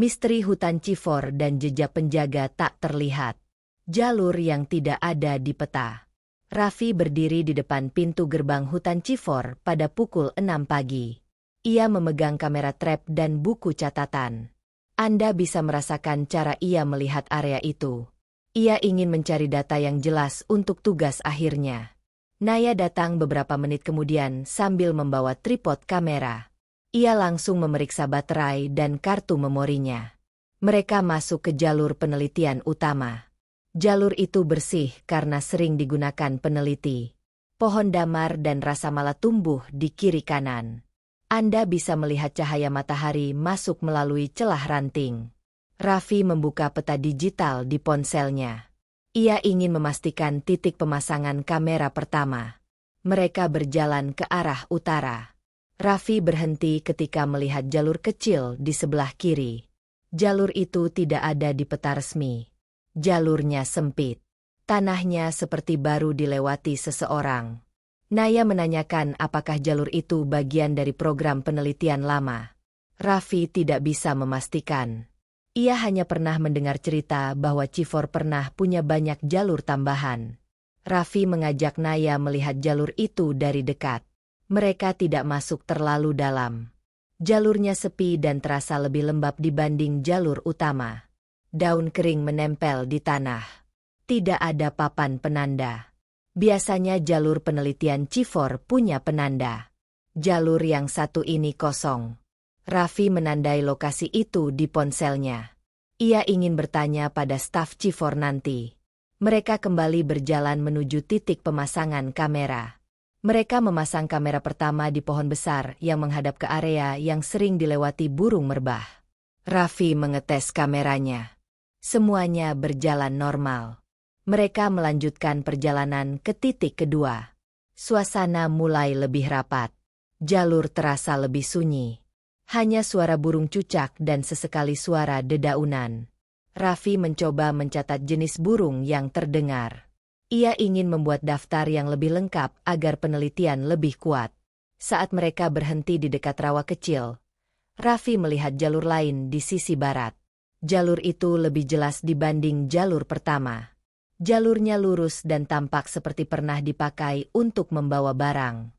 Misteri hutan Cifor dan jejak penjaga tak terlihat. Jalur yang tidak ada di peta. Raffi berdiri di depan pintu gerbang hutan Cifor pada pukul 6 pagi. Ia memegang kamera trap dan buku catatan. Anda bisa merasakan cara ia melihat area itu. Ia ingin mencari data yang jelas untuk tugas akhirnya. Naya datang beberapa menit kemudian sambil membawa tripod kamera. Ia langsung memeriksa baterai dan kartu memorinya. Mereka masuk ke jalur penelitian utama. Jalur itu bersih karena sering digunakan peneliti. Pohon damar dan rasa mala tumbuh di kiri kanan. Anda bisa melihat cahaya matahari masuk melalui celah ranting. Raffi membuka peta digital di ponselnya. Ia ingin memastikan titik pemasangan kamera pertama. Mereka berjalan ke arah utara. Raffi berhenti ketika melihat jalur kecil di sebelah kiri. Jalur itu tidak ada di peta resmi. Jalurnya sempit. Tanahnya seperti baru dilewati seseorang. Naya menanyakan apakah jalur itu bagian dari program penelitian lama. Raffi tidak bisa memastikan. Ia hanya pernah mendengar cerita bahwa Cifor pernah punya banyak jalur tambahan. Raffi mengajak Naya melihat jalur itu dari dekat. Mereka tidak masuk terlalu dalam. Jalurnya sepi dan terasa lebih lembab dibanding jalur utama. Daun kering menempel di tanah. Tidak ada papan penanda. Biasanya jalur penelitian Cifor punya penanda. Jalur yang satu ini kosong. Raffi menandai lokasi itu di ponselnya. Ia ingin bertanya pada staf Cifor nanti. Mereka kembali berjalan menuju titik pemasangan kamera. Mereka memasang kamera pertama di pohon besar yang menghadap ke area yang sering dilewati burung merbah. Raffi mengetes kameranya. Semuanya berjalan normal. Mereka melanjutkan perjalanan ke titik kedua. Suasana mulai lebih rapat. Jalur terasa lebih sunyi. Hanya suara burung cucak dan sesekali suara dedaunan. Raffi mencoba mencatat jenis burung yang terdengar. Ia ingin membuat daftar yang lebih lengkap agar penelitian lebih kuat. Saat mereka berhenti di dekat rawa kecil, Raffi melihat jalur lain di sisi barat. Jalur itu lebih jelas dibanding jalur pertama. Jalurnya lurus dan tampak seperti pernah dipakai untuk membawa barang.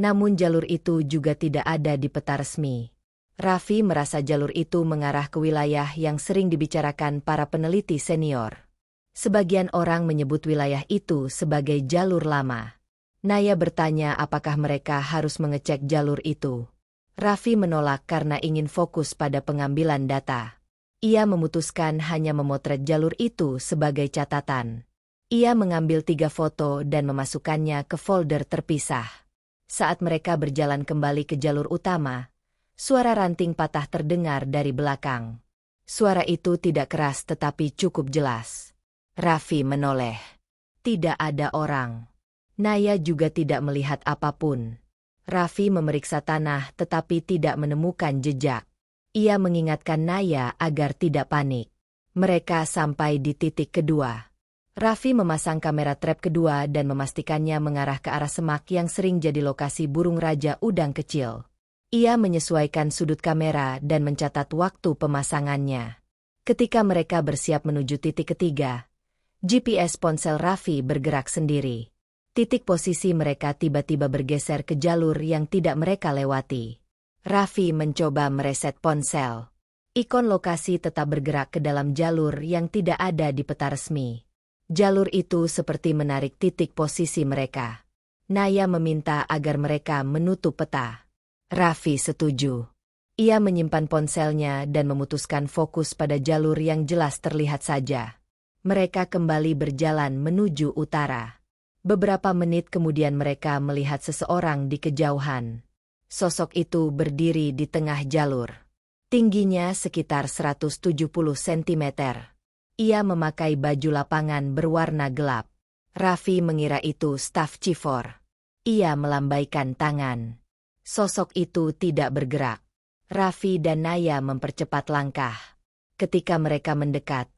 Namun jalur itu juga tidak ada di peta resmi. Raffi merasa jalur itu mengarah ke wilayah yang sering dibicarakan para peneliti senior. Sebagian orang menyebut wilayah itu sebagai jalur lama. Naya bertanya apakah mereka harus mengecek jalur itu. Raffi menolak karena ingin fokus pada pengambilan data. Ia memutuskan hanya memotret jalur itu sebagai catatan. Ia mengambil 3 foto dan memasukkannya ke folder terpisah. Saat mereka berjalan kembali ke jalur utama, suara ranting patah terdengar dari belakang. Suara itu tidak keras tetapi cukup jelas. Raffi menoleh. Tidak ada orang. Naya juga tidak melihat apapun. Raffi memeriksa tanah tetapi tidak menemukan jejak. Ia mengingatkan Naya agar tidak panik. Mereka sampai di titik kedua. Raffi memasang kamera trap kedua dan memastikannya mengarah ke arah semak yang sering jadi lokasi burung raja udang kecil. Ia menyesuaikan sudut kamera dan mencatat waktu pemasangannya. Ketika mereka bersiap menuju titik ketiga, GPS ponsel Raffi bergerak sendiri. Titik posisi mereka tiba-tiba bergeser ke jalur yang tidak mereka lewati. Raffi mencoba mereset ponsel. Ikon lokasi tetap bergerak ke dalam jalur yang tidak ada di peta resmi. Jalur itu seperti menarik titik posisi mereka. Naya meminta agar mereka menutup peta. Raffi setuju. Ia menyimpan ponselnya dan memutuskan fokus pada jalur yang jelas terlihat saja. Mereka kembali berjalan menuju utara. Beberapa menit kemudian mereka melihat seseorang di kejauhan. Sosok itu berdiri di tengah jalur. Tingginya sekitar 170 cm. Ia memakai baju lapangan berwarna gelap. Raffi mengira itu staf Cifor. Ia melambaikan tangan. Sosok itu tidak bergerak. Raffi dan Naya mempercepat langkah. Ketika mereka mendekat,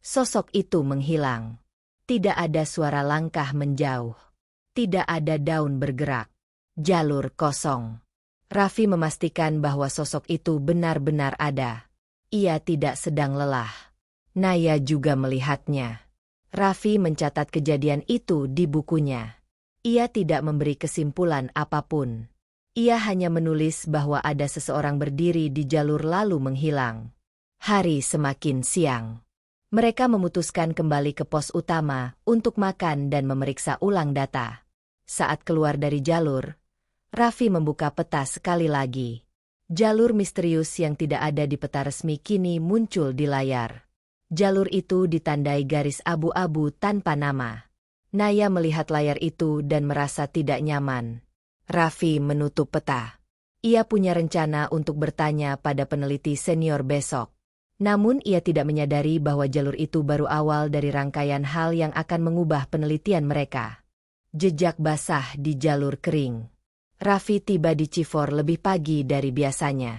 sosok itu menghilang. Tidak ada suara langkah menjauh. Tidak ada daun bergerak. Jalur kosong. Raffi memastikan bahwa sosok itu benar-benar ada. Ia tidak sedang lelah. Naya juga melihatnya. Raffi mencatat kejadian itu di bukunya. Ia tidak memberi kesimpulan apapun. Ia hanya menulis bahwa ada seseorang berdiri di jalur lalu menghilang. Hari semakin siang. Mereka memutuskan kembali ke pos utama untuk makan dan memeriksa ulang data. Saat keluar dari jalur, Raffi membuka peta sekali lagi. Jalur misterius yang tidak ada di peta resmi kini muncul di layar. Jalur itu ditandai garis abu-abu tanpa nama. Naya melihat layar itu dan merasa tidak nyaman. Raffi menutup peta. Ia punya rencana untuk bertanya pada peneliti senior besok. Namun ia tidak menyadari bahwa jalur itu baru awal dari rangkaian hal yang akan mengubah penelitian mereka. Jejak basah di jalur kering. Raffi tiba di Chifor lebih pagi dari biasanya.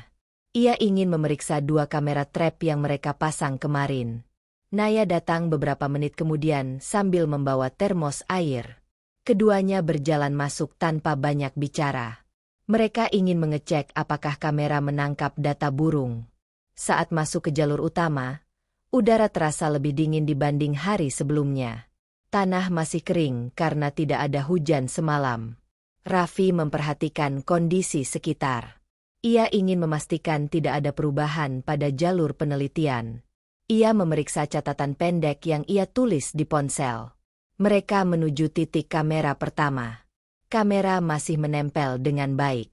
Ia ingin memeriksa 2 kamera trap yang mereka pasang kemarin. Naya datang beberapa menit kemudian sambil membawa termos air. Keduanya berjalan masuk tanpa banyak bicara. Mereka ingin mengecek apakah kamera menangkap data burung. Saat masuk ke jalur utama, udara terasa lebih dingin dibanding hari sebelumnya. Tanah masih kering karena tidak ada hujan semalam. Raffi memperhatikan kondisi sekitar. Ia ingin memastikan tidak ada perubahan pada jalur penelitian. Ia memeriksa catatan pendek yang ia tulis di ponsel. Mereka menuju titik kamera pertama. Kamera masih menempel dengan baik.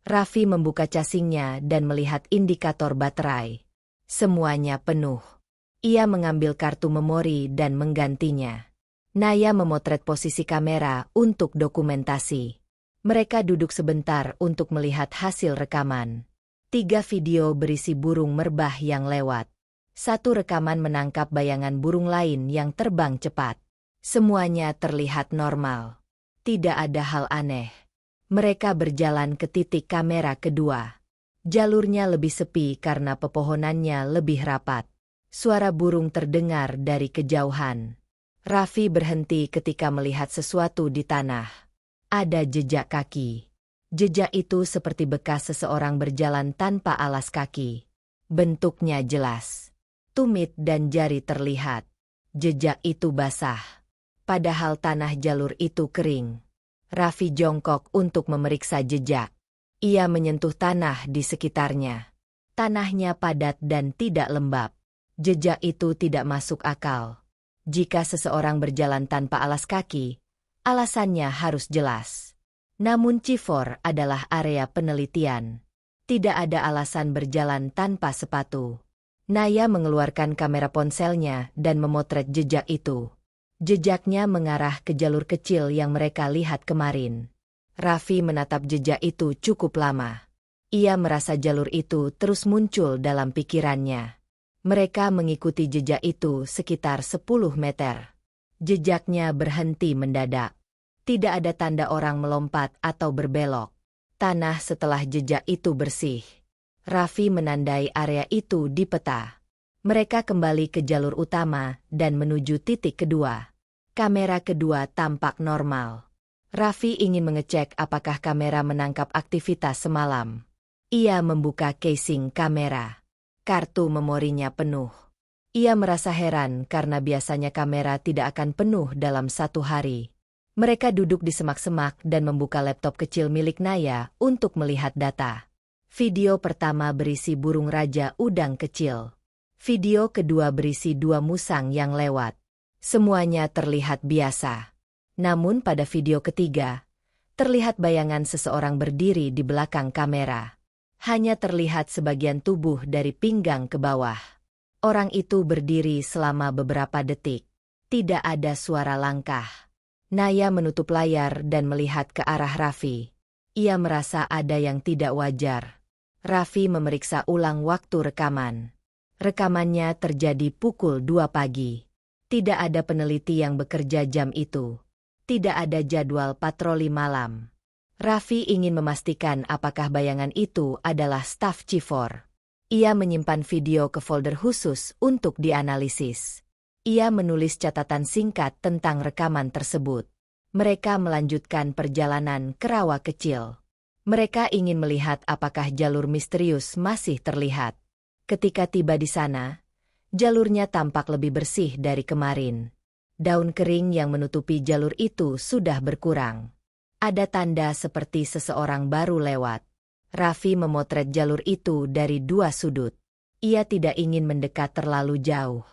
Raffi membuka casingnya dan melihat indikator baterai. Semuanya penuh. Ia mengambil kartu memori dan menggantinya. Naya memotret posisi kamera untuk dokumentasi. Mereka duduk sebentar untuk melihat hasil rekaman. 3 video berisi burung merbah yang lewat. 1 rekaman menangkap bayangan burung lain yang terbang cepat. Semuanya terlihat normal. Tidak ada hal aneh. Mereka berjalan ke titik kamera kedua. Jalurnya lebih sepi karena pepohonannya lebih rapat. Suara burung terdengar dari kejauhan. Raffi berhenti ketika melihat sesuatu di tanah. Ada jejak kaki. Jejak itu seperti bekas seseorang berjalan tanpa alas kaki. Bentuknya jelas. Tumit dan jari terlihat. Jejak itu basah. Padahal tanah jalur itu kering. Raffi jongkok untuk memeriksa jejak. Ia menyentuh tanah di sekitarnya. Tanahnya padat dan tidak lembab. Jejak itu tidak masuk akal. Jika seseorang berjalan tanpa alas kaki, alasannya harus jelas. Namun Chifor adalah area penelitian. Tidak ada alasan berjalan tanpa sepatu. Naya mengeluarkan kamera ponselnya dan memotret jejak itu. Jejaknya mengarah ke jalur kecil yang mereka lihat kemarin. Raffi menatap jejak itu cukup lama. Ia merasa jalur itu terus muncul dalam pikirannya. Mereka mengikuti jejak itu sekitar 10 meter. Jejaknya berhenti mendadak. Tidak ada tanda orang melompat atau berbelok. Tanah setelah jejak itu bersih. Raffi menandai area itu di peta. Mereka kembali ke jalur utama dan menuju titik kedua. Kamera kedua tampak normal. Raffi ingin mengecek apakah kamera menangkap aktivitas semalam. Ia membuka casing kamera. Kartu memorinya penuh. Ia merasa heran karena biasanya kamera tidak akan penuh dalam 1 hari. Mereka duduk di semak-semak dan membuka laptop kecil milik Naya untuk melihat data. Video pertama berisi burung raja udang kecil. Video kedua berisi 2 musang yang lewat. Semuanya terlihat biasa. Namun pada video ketiga, terlihat bayangan seseorang berdiri di belakang kamera. Hanya terlihat sebagian tubuh dari pinggang ke bawah. Orang itu berdiri selama beberapa detik. Tidak ada suara langkah. Naya menutup layar dan melihat ke arah Raffi. Ia merasa ada yang tidak wajar. Raffi memeriksa ulang waktu rekaman. Rekamannya terjadi pukul 2 pagi. Tidak ada peneliti yang bekerja jam itu. Tidak ada jadwal patroli malam. Raffi ingin memastikan apakah bayangan itu adalah staf Chifor. Ia menyimpan video ke folder khusus untuk dianalisis. Ia menulis catatan singkat tentang rekaman tersebut. Mereka melanjutkan perjalanan ke rawa kecil. Mereka ingin melihat apakah jalur misterius masih terlihat. Ketika tiba di sana, jalurnya tampak lebih bersih dari kemarin. Daun kering yang menutupi jalur itu sudah berkurang. Ada tanda seperti seseorang baru lewat. Raffi memotret jalur itu dari dua sudut. Ia tidak ingin mendekat terlalu jauh.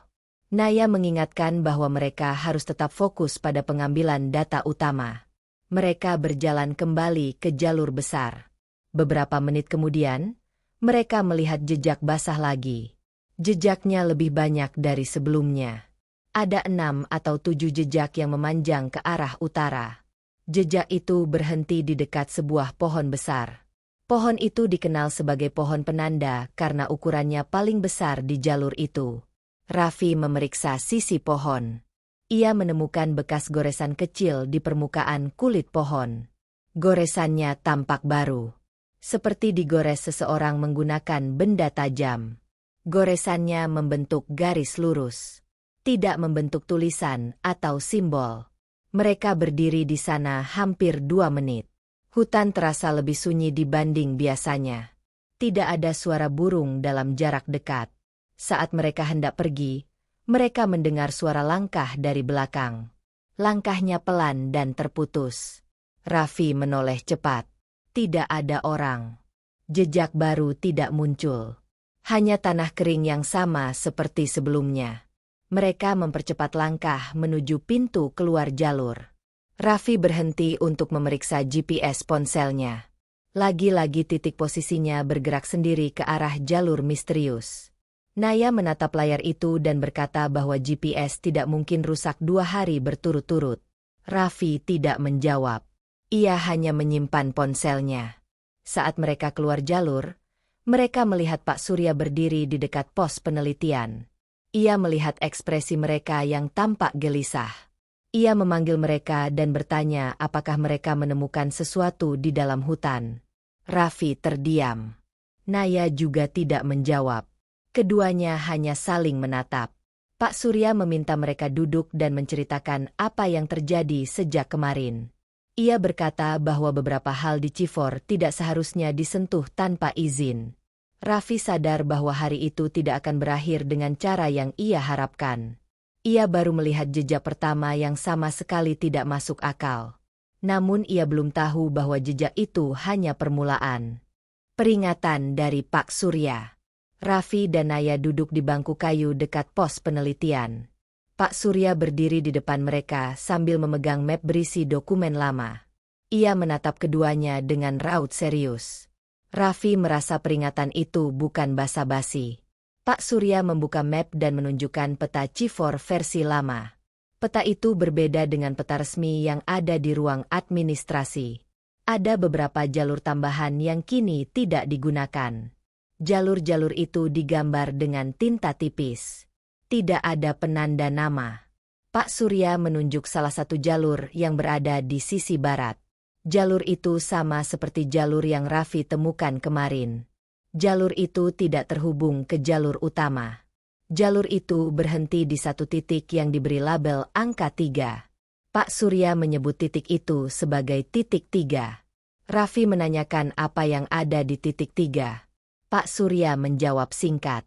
Naya mengingatkan bahwa mereka harus tetap fokus pada pengambilan data utama. Mereka berjalan kembali ke jalur besar. Beberapa menit kemudian, mereka melihat jejak basah lagi. Jejaknya lebih banyak dari sebelumnya. Ada 6 atau 7 jejak yang memanjang ke arah utara. Jejak itu berhenti di dekat sebuah pohon besar. Pohon itu dikenal sebagai pohon penanda karena ukurannya paling besar di jalur itu. Raffi memeriksa sisi pohon. Ia menemukan bekas goresan kecil di permukaan kulit pohon. Goresannya tampak baru. Seperti digores seseorang menggunakan benda tajam. Goresannya membentuk garis lurus. Tidak membentuk tulisan atau simbol. Mereka berdiri di sana hampir 2 menit. Hutan terasa lebih sunyi dibanding biasanya. Tidak ada suara burung dalam jarak dekat. Saat mereka hendak pergi, mereka mendengar suara langkah dari belakang. Langkahnya pelan dan terputus. Raffi menoleh cepat. Tidak ada orang. Jejak baru tidak muncul. Hanya tanah kering yang sama seperti sebelumnya. Mereka mempercepat langkah menuju pintu keluar jalur. Raffi berhenti untuk memeriksa GPS ponselnya. Lagi-lagi titik posisinya bergerak sendiri ke arah jalur misterius. Naya menatap layar itu dan berkata bahwa GPS tidak mungkin rusak 2 hari berturut-turut. Raffi tidak menjawab. Ia hanya menyimpan ponselnya. Saat mereka keluar jalur, mereka melihat Pak Surya berdiri di dekat pos penelitian. Ia melihat ekspresi mereka yang tampak gelisah. Ia memanggil mereka dan bertanya apakah mereka menemukan sesuatu di dalam hutan. Raffi terdiam. Naya juga tidak menjawab. Keduanya hanya saling menatap. Pak Surya meminta mereka duduk dan menceritakan apa yang terjadi sejak kemarin. Ia berkata bahwa beberapa hal di Cifor tidak seharusnya disentuh tanpa izin. Raffi sadar bahwa hari itu tidak akan berakhir dengan cara yang ia harapkan. Ia baru melihat jejak pertama yang sama sekali tidak masuk akal. Namun ia belum tahu bahwa jejak itu hanya permulaan. Peringatan dari Pak Surya. Raffi dan Naya duduk di bangku kayu dekat pos penelitian. Pak Surya berdiri di depan mereka sambil memegang map berisi dokumen lama. Ia menatap keduanya dengan raut serius. Raffi merasa peringatan itu bukan basa-basi. Pak Surya membuka map dan menunjukkan peta Cifor versi lama. Peta itu berbeda dengan peta resmi yang ada di ruang administrasi. Ada beberapa jalur tambahan yang kini tidak digunakan. Jalur-jalur itu digambar dengan tinta tipis. Tidak ada penanda nama. Pak Surya menunjuk salah satu jalur yang berada di sisi barat. Jalur itu sama seperti jalur yang Raffi temukan kemarin. Jalur itu tidak terhubung ke jalur utama. Jalur itu berhenti di satu titik yang diberi label angka 3. Pak Surya menyebut titik itu sebagai titik 3. Raffi menanyakan apa yang ada di titik 3. Pak Surya menjawab singkat.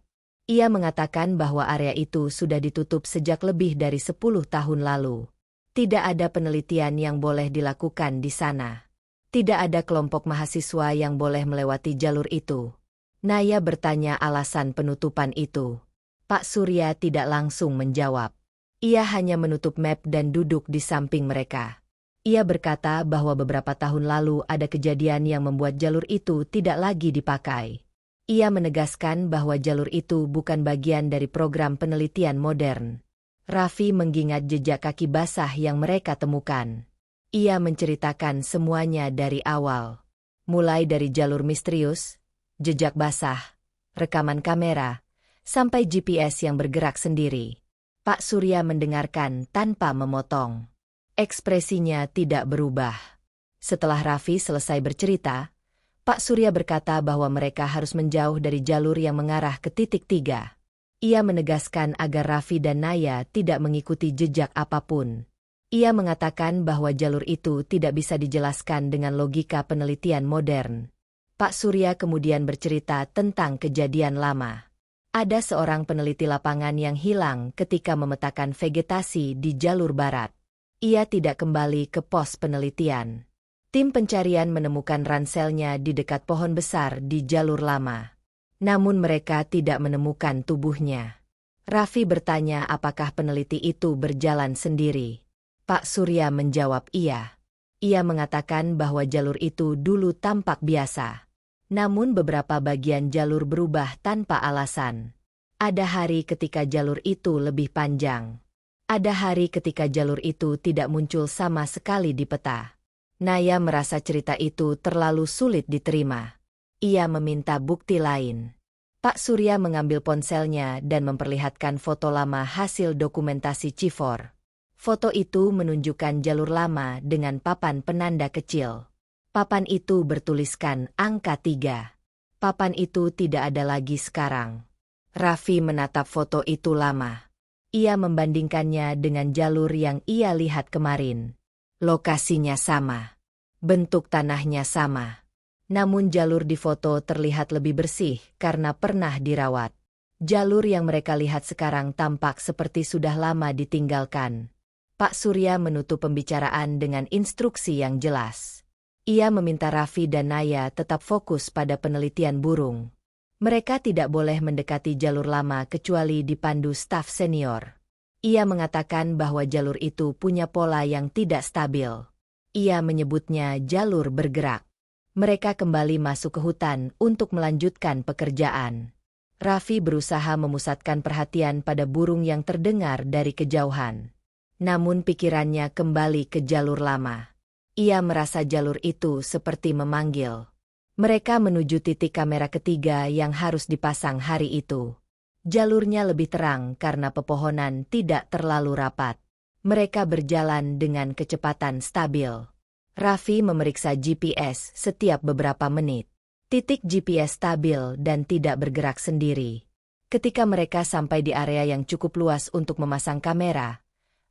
Ia mengatakan bahwa area itu sudah ditutup sejak lebih dari 10 tahun lalu. Tidak ada penelitian yang boleh dilakukan di sana. Tidak ada kelompok mahasiswa yang boleh melewati jalur itu. Naya bertanya alasan penutupan itu. Pak Surya tidak langsung menjawab. Ia hanya menutup map dan duduk di samping mereka. Ia berkata bahwa beberapa tahun lalu ada kejadian yang membuat jalur itu tidak lagi dipakai. Ia menegaskan bahwa jalur itu bukan bagian dari program penelitian modern. Raffi mengingat jejak kaki basah yang mereka temukan. Ia menceritakan semuanya dari awal. Mulai dari jalur misterius, jejak basah, rekaman kamera, sampai GPS yang bergerak sendiri. Pak Surya mendengarkan tanpa memotong. Ekspresinya tidak berubah. Setelah Raffi selesai bercerita, Pak Surya berkata bahwa mereka harus menjauh dari jalur yang mengarah ke titik 3. Ia menegaskan agar Raffi dan Naya tidak mengikuti jejak apapun. Ia mengatakan bahwa jalur itu tidak bisa dijelaskan dengan logika penelitian modern. Pak Surya kemudian bercerita tentang kejadian lama. Ada seorang peneliti lapangan yang hilang ketika memetakan vegetasi di jalur barat. Ia tidak kembali ke pos penelitian. Tim pencarian menemukan ranselnya di dekat pohon besar di jalur lama. Namun mereka tidak menemukan tubuhnya. Raffi bertanya apakah peneliti itu berjalan sendiri. Pak Surya menjawab iya. Ia mengatakan bahwa jalur itu dulu tampak biasa. Namun beberapa bagian jalur berubah tanpa alasan. Ada hari ketika jalur itu lebih panjang. Ada hari ketika jalur itu tidak muncul sama sekali di peta. Naya merasa cerita itu terlalu sulit diterima. Ia meminta bukti lain. Pak Surya mengambil ponselnya dan memperlihatkan foto lama hasil dokumentasi Cifor. Foto itu menunjukkan jalur lama dengan papan penanda kecil. Papan itu bertuliskan angka 3. Papan itu tidak ada lagi sekarang. Raffi menatap foto itu lama. Ia membandingkannya dengan jalur yang ia lihat kemarin. Lokasinya sama. Bentuk tanahnya sama. Namun jalur di foto terlihat lebih bersih karena pernah dirawat. Jalur yang mereka lihat sekarang tampak seperti sudah lama ditinggalkan. Pak Surya menutup pembicaraan dengan instruksi yang jelas. Ia meminta Raffi dan Naya tetap fokus pada penelitian burung. Mereka tidak boleh mendekati jalur lama kecuali dipandu staf senior. Ia mengatakan bahwa jalur itu punya pola yang tidak stabil. Ia menyebutnya jalur bergerak. Mereka kembali masuk ke hutan untuk melanjutkan pekerjaan. Raffi berusaha memusatkan perhatian pada burung yang terdengar dari kejauhan. Namun pikirannya kembali ke jalur lama. Ia merasa jalur itu seperti memanggil. Mereka menuju titik kamera ketiga yang harus dipasang hari itu. Jalurnya lebih terang karena pepohonan tidak terlalu rapat. Mereka berjalan dengan kecepatan stabil. Raffi memeriksa GPS setiap beberapa menit. Titik GPS stabil dan tidak bergerak sendiri. Ketika mereka sampai di area yang cukup luas untuk memasang kamera,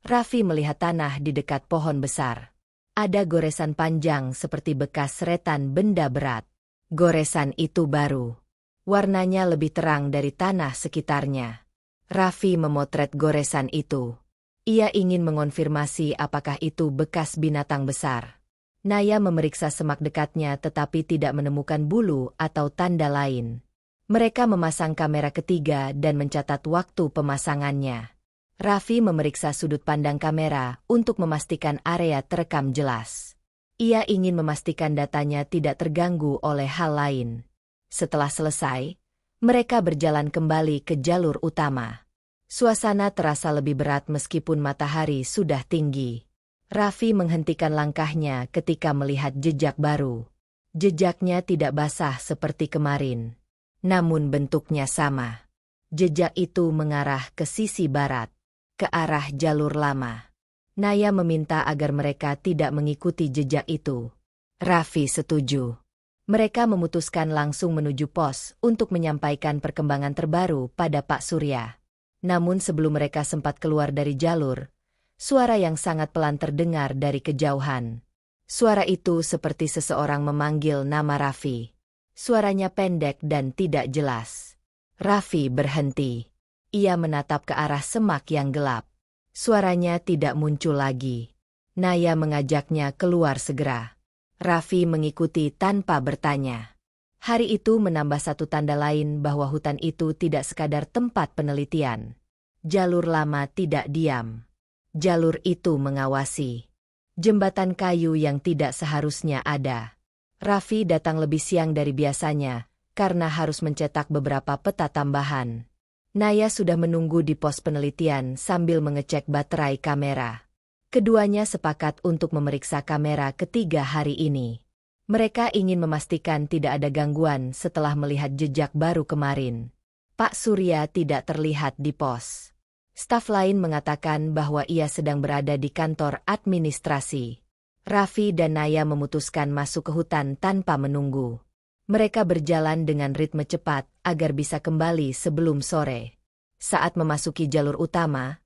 Raffi melihat tanah di dekat pohon besar. Ada goresan panjang seperti bekas seretan benda berat. Goresan itu baru. Warnanya lebih terang dari tanah sekitarnya. Raffi memotret goresan itu. Ia ingin mengonfirmasi apakah itu bekas binatang besar. Naya memeriksa semak dekatnya tetapi tidak menemukan bulu atau tanda lain. Mereka memasang kamera ketiga dan mencatat waktu pemasangannya. Raffi memeriksa sudut pandang kamera untuk memastikan area terekam jelas. Ia ingin memastikan datanya tidak terganggu oleh hal lain. Setelah selesai, mereka berjalan kembali ke jalur utama. Suasana terasa lebih berat meskipun matahari sudah tinggi. Raffi menghentikan langkahnya ketika melihat jejak baru. Jejaknya tidak basah seperti kemarin. Namun bentuknya sama. Jejak itu mengarah ke sisi barat. Ke arah jalur lama. Naya meminta agar mereka tidak mengikuti jejak itu. Raffi setuju. Mereka memutuskan langsung menuju pos untuk menyampaikan perkembangan terbaru pada Pak Surya. Namun sebelum mereka sempat keluar dari jalur, suara yang sangat pelan terdengar dari kejauhan. Suara itu seperti seseorang memanggil nama Raffi. Suaranya pendek dan tidak jelas. Raffi berhenti. Ia menatap ke arah semak yang gelap. Suaranya tidak muncul lagi. Naya mengajaknya keluar segera. Raffi mengikuti tanpa bertanya. Hari itu menambah satu tanda lain bahwa hutan itu tidak sekadar tempat penelitian. Jalur lama tidak diam. Jalur itu mengawasi. Jembatan kayu yang tidak seharusnya ada. Raffi datang lebih siang dari biasanya, karena harus mencetak beberapa peta tambahan. Naya sudah menunggu di pos penelitian sambil mengecek baterai kamera. Keduanya sepakat untuk memeriksa kamera ketiga hari ini. Mereka ingin memastikan tidak ada gangguan setelah melihat jejak baru kemarin. Pak Surya tidak terlihat di pos. Staf lain mengatakan bahwa ia sedang berada di kantor administrasi. Raffi dan Naya memutuskan masuk ke hutan tanpa menunggu. Mereka berjalan dengan ritme cepat agar bisa kembali sebelum sore. Saat memasuki jalur utama,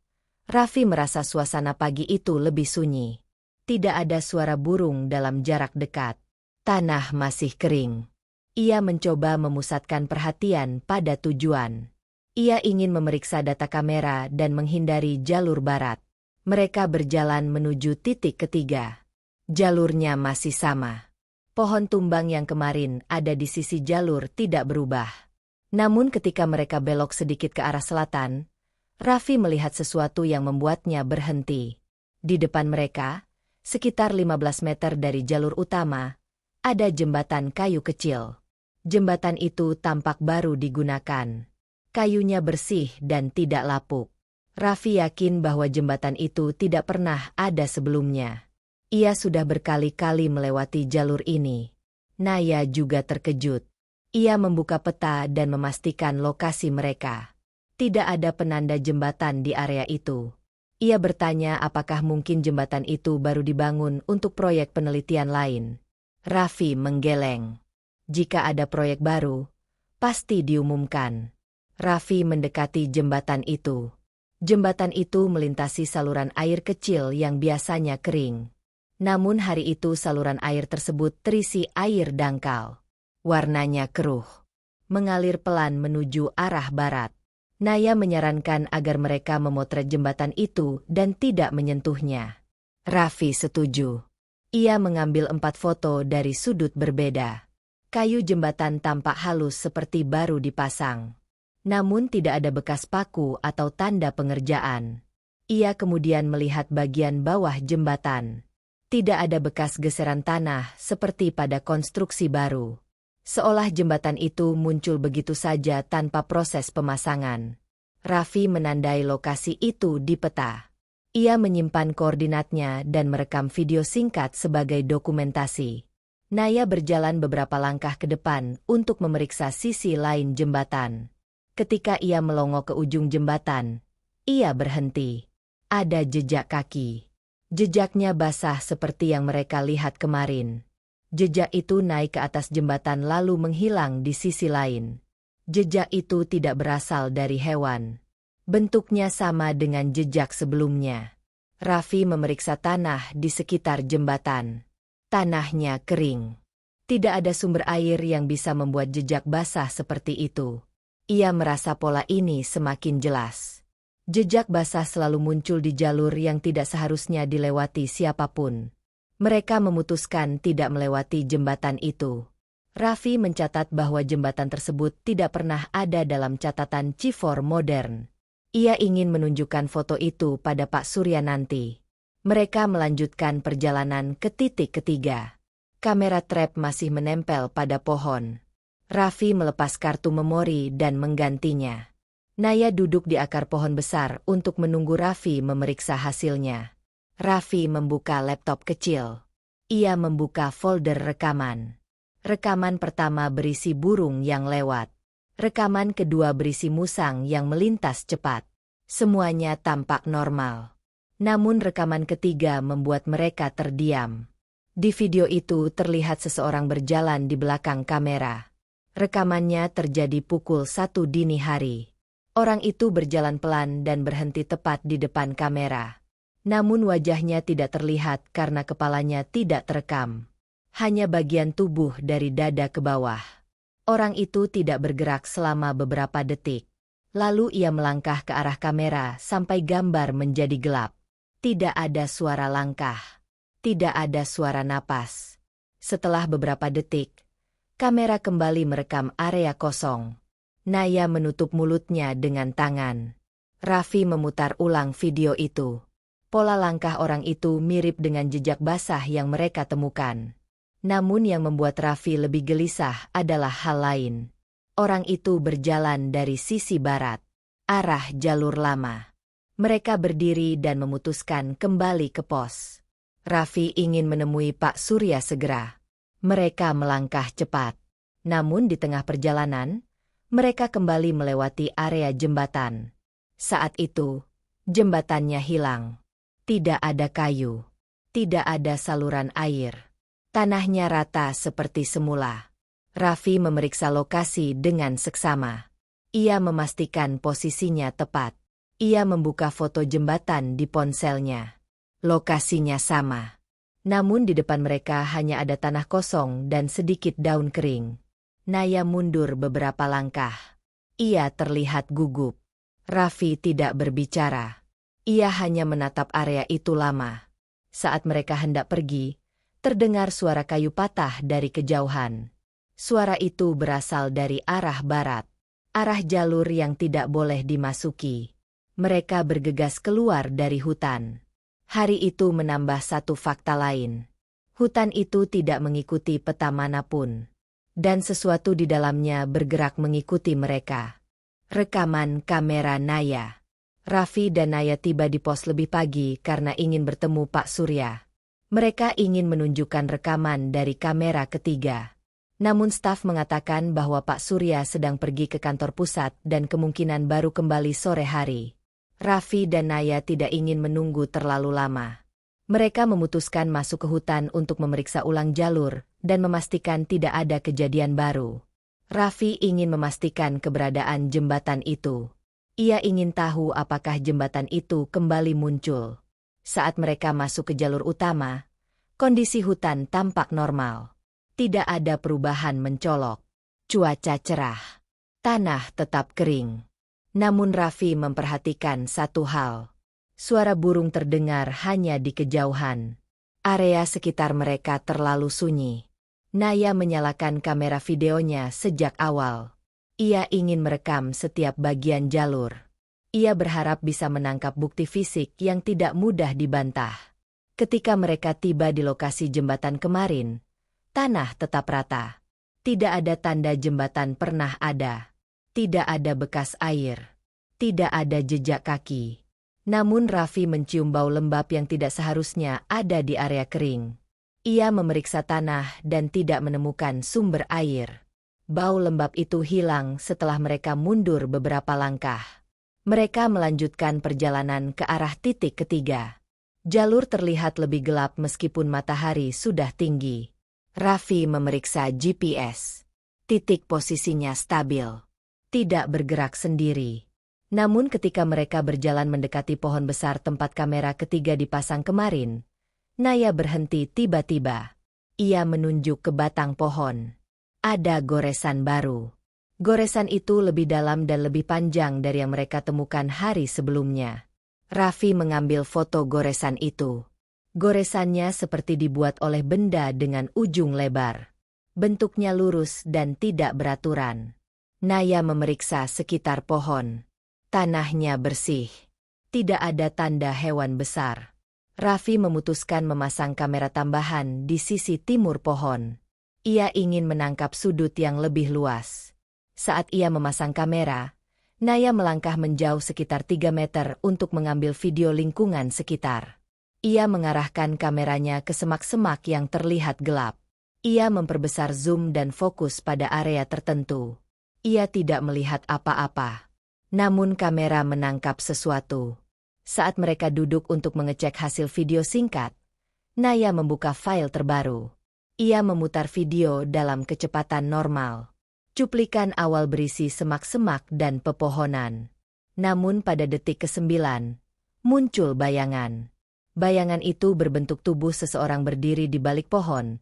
Raffi merasa suasana pagi itu lebih sunyi. Tidak ada suara burung dalam jarak dekat. Tanah masih kering. Ia mencoba memusatkan perhatian pada tujuan. Ia ingin memeriksa data kamera dan menghindari jalur barat. Mereka berjalan menuju titik ketiga. Jalurnya masih sama. Pohon tumbang yang kemarin ada di sisi jalur tidak berubah. Namun ketika mereka belok sedikit ke arah selatan, Raffi melihat sesuatu yang membuatnya berhenti. Di depan mereka, sekitar 15 meter dari jalur utama, ada jembatan kayu kecil. Jembatan itu tampak baru digunakan. Kayunya bersih dan tidak lapuk. Raffi yakin bahwa jembatan itu tidak pernah ada sebelumnya. Ia sudah berkali-kali melewati jalur ini. Naya juga terkejut. Ia membuka peta dan memastikan lokasi mereka. Tidak ada penanda jembatan di area itu. Ia bertanya apakah mungkin jembatan itu baru dibangun untuk proyek penelitian lain. Raffi menggeleng. Jika ada proyek baru, pasti diumumkan. Raffi mendekati jembatan itu. Jembatan itu melintasi saluran air kecil yang biasanya kering. Namun hari itu saluran air tersebut terisi air dangkal. Warnanya keruh. Mengalir pelan menuju arah barat. Naya menyarankan agar mereka memotret jembatan itu dan tidak menyentuhnya. Raffi setuju. Ia mengambil 4 foto dari sudut berbeda. Kayu jembatan tampak halus seperti baru dipasang. Namun tidak ada bekas paku atau tanda pengerjaan. Ia kemudian melihat bagian bawah jembatan. Tidak ada bekas geseran tanah seperti pada konstruksi baru. Seolah jembatan itu muncul begitu saja tanpa proses pemasangan. Raffi menandai lokasi itu di peta. Ia menyimpan koordinatnya dan merekam video singkat sebagai dokumentasi. Naya berjalan beberapa langkah ke depan untuk memeriksa sisi lain jembatan. Ketika ia melongo ke ujung jembatan, ia berhenti. Ada jejak kaki. Jejaknya basah seperti yang mereka lihat kemarin. Jejak itu naik ke atas jembatan lalu menghilang di sisi lain. Jejak itu tidak berasal dari hewan. Bentuknya sama dengan jejak sebelumnya. Raffi memeriksa tanah di sekitar jembatan. Tanahnya kering. Tidak ada sumber air yang bisa membuat jejak basah seperti itu. Ia merasa pola ini semakin jelas. Jejak basah selalu muncul di jalur yang tidak seharusnya dilewati siapapun. Mereka memutuskan tidak melewati jembatan itu. Raffi mencatat bahwa jembatan tersebut tidak pernah ada dalam catatan Cifor modern. Ia ingin menunjukkan foto itu pada Pak Surya nanti. Mereka melanjutkan perjalanan ke titik ketiga. Kamera trap masih menempel pada pohon. Raffi melepas kartu memori dan menggantinya. Naya duduk di akar pohon besar untuk menunggu Raffi memeriksa hasilnya. Raffi membuka laptop kecil. Ia membuka folder rekaman. Rekaman pertama berisi burung yang lewat. Rekaman kedua berisi musang yang melintas cepat. Semuanya tampak normal. Namun rekaman ketiga membuat mereka terdiam. Di video itu terlihat seseorang berjalan di belakang kamera. Rekamannya terjadi pukul 1 dini hari. Orang itu berjalan pelan dan berhenti tepat di depan kamera. Namun wajahnya tidak terlihat karena kepalanya tidak terekam. Hanya bagian tubuh dari dada ke bawah. Orang itu tidak bergerak selama beberapa detik. Lalu ia melangkah ke arah kamera sampai gambar menjadi gelap. Tidak ada suara langkah. Tidak ada suara napas. Setelah beberapa detik, kamera kembali merekam area kosong. Naya menutup mulutnya dengan tangan. Raffi memutar ulang video itu. Pola langkah orang itu mirip dengan jejak basah yang mereka temukan. Namun yang membuat Raffi lebih gelisah adalah hal lain. Orang itu berjalan dari sisi barat, arah jalur lama. Mereka berdiri dan memutuskan kembali ke pos. Raffi ingin menemui Pak Surya segera. Mereka melangkah cepat. Namun di tengah perjalanan, mereka kembali melewati area jembatan. Saat itu, jembatannya hilang. Tidak ada kayu. Tidak ada saluran air. Tanahnya rata seperti semula. Raffi memeriksa lokasi dengan seksama. Ia memastikan posisinya tepat. Ia membuka foto jembatan di ponselnya. Lokasinya sama. Namun di depan mereka hanya ada tanah kosong dan sedikit daun kering. Naya mundur beberapa langkah. Ia terlihat gugup. Raffi tidak berbicara. Ia hanya menatap area itu lama. Saat mereka hendak pergi, terdengar suara kayu patah dari kejauhan. Suara itu berasal dari arah barat, arah jalur yang tidak boleh dimasuki. Mereka bergegas keluar dari hutan. Hari itu menambah satu fakta lain. Hutan itu tidak mengikuti peta manapun. Dan sesuatu di dalamnya bergerak mengikuti mereka. Rekaman kamera Naya. Raffi dan Naya tiba di pos lebih pagi karena ingin bertemu Pak Surya. Mereka ingin menunjukkan rekaman dari kamera ketiga. Namun staf mengatakan bahwa Pak Surya sedang pergi ke kantor pusat dan kemungkinan baru kembali sore hari. Raffi dan Naya tidak ingin menunggu terlalu lama. Mereka memutuskan masuk ke hutan untuk memeriksa ulang jalur dan memastikan tidak ada kejadian baru. Raffi ingin memastikan keberadaan jembatan itu. Ia ingin tahu apakah jembatan itu kembali muncul. Saat mereka masuk ke jalur utama, kondisi hutan tampak normal. Tidak ada perubahan mencolok. Cuaca cerah. Tanah tetap kering. Namun Raffi memperhatikan satu hal. Suara burung terdengar hanya di kejauhan. Area sekitar mereka terlalu sunyi. Naya menyalakan kamera videonya sejak awal. Ia ingin merekam setiap bagian jalur. Ia berharap bisa menangkap bukti fisik yang tidak mudah dibantah. Ketika mereka tiba di lokasi jembatan kemarin, tanah tetap rata. Tidak ada tanda jembatan pernah ada. Tidak ada bekas air. Tidak ada jejak kaki. Namun Raffi mencium bau lembab yang tidak seharusnya ada di area kering. Ia memeriksa tanah dan tidak menemukan sumber air. Bau lembab itu hilang setelah mereka mundur beberapa langkah. Mereka melanjutkan perjalanan ke arah titik ketiga. Jalur terlihat lebih gelap meskipun matahari sudah tinggi. Raffi memeriksa GPS. Titik posisinya stabil. Tidak bergerak sendiri. Namun ketika mereka berjalan mendekati pohon besar tempat kamera ketiga dipasang kemarin, Naya berhenti tiba-tiba. Ia menunjuk ke batang pohon. Ada goresan baru. Goresan itu lebih dalam dan lebih panjang dari yang mereka temukan hari sebelumnya. Raffi mengambil foto goresan itu. Goresannya seperti dibuat oleh benda dengan ujung lebar. Bentuknya lurus dan tidak beraturan. Naya memeriksa sekitar pohon. Tanahnya bersih. Tidak ada tanda hewan besar. Raffi memutuskan memasang kamera tambahan di sisi timur pohon. Ia ingin menangkap sudut yang lebih luas. Saat ia memasang kamera, Naya melangkah menjauh sekitar 3 meter untuk mengambil video lingkungan sekitar. Ia mengarahkan kameranya ke semak-semak yang terlihat gelap. Ia memperbesar zoom dan fokus pada area tertentu. Ia tidak melihat apa-apa. Namun kamera menangkap sesuatu. Saat mereka duduk untuk mengecek hasil video singkat, Naya membuka file terbaru. Ia memutar video dalam kecepatan normal. Cuplikan awal berisi semak-semak dan pepohonan. Namun pada detik ke-9, muncul bayangan. Bayangan itu berbentuk tubuh seseorang berdiri di balik pohon,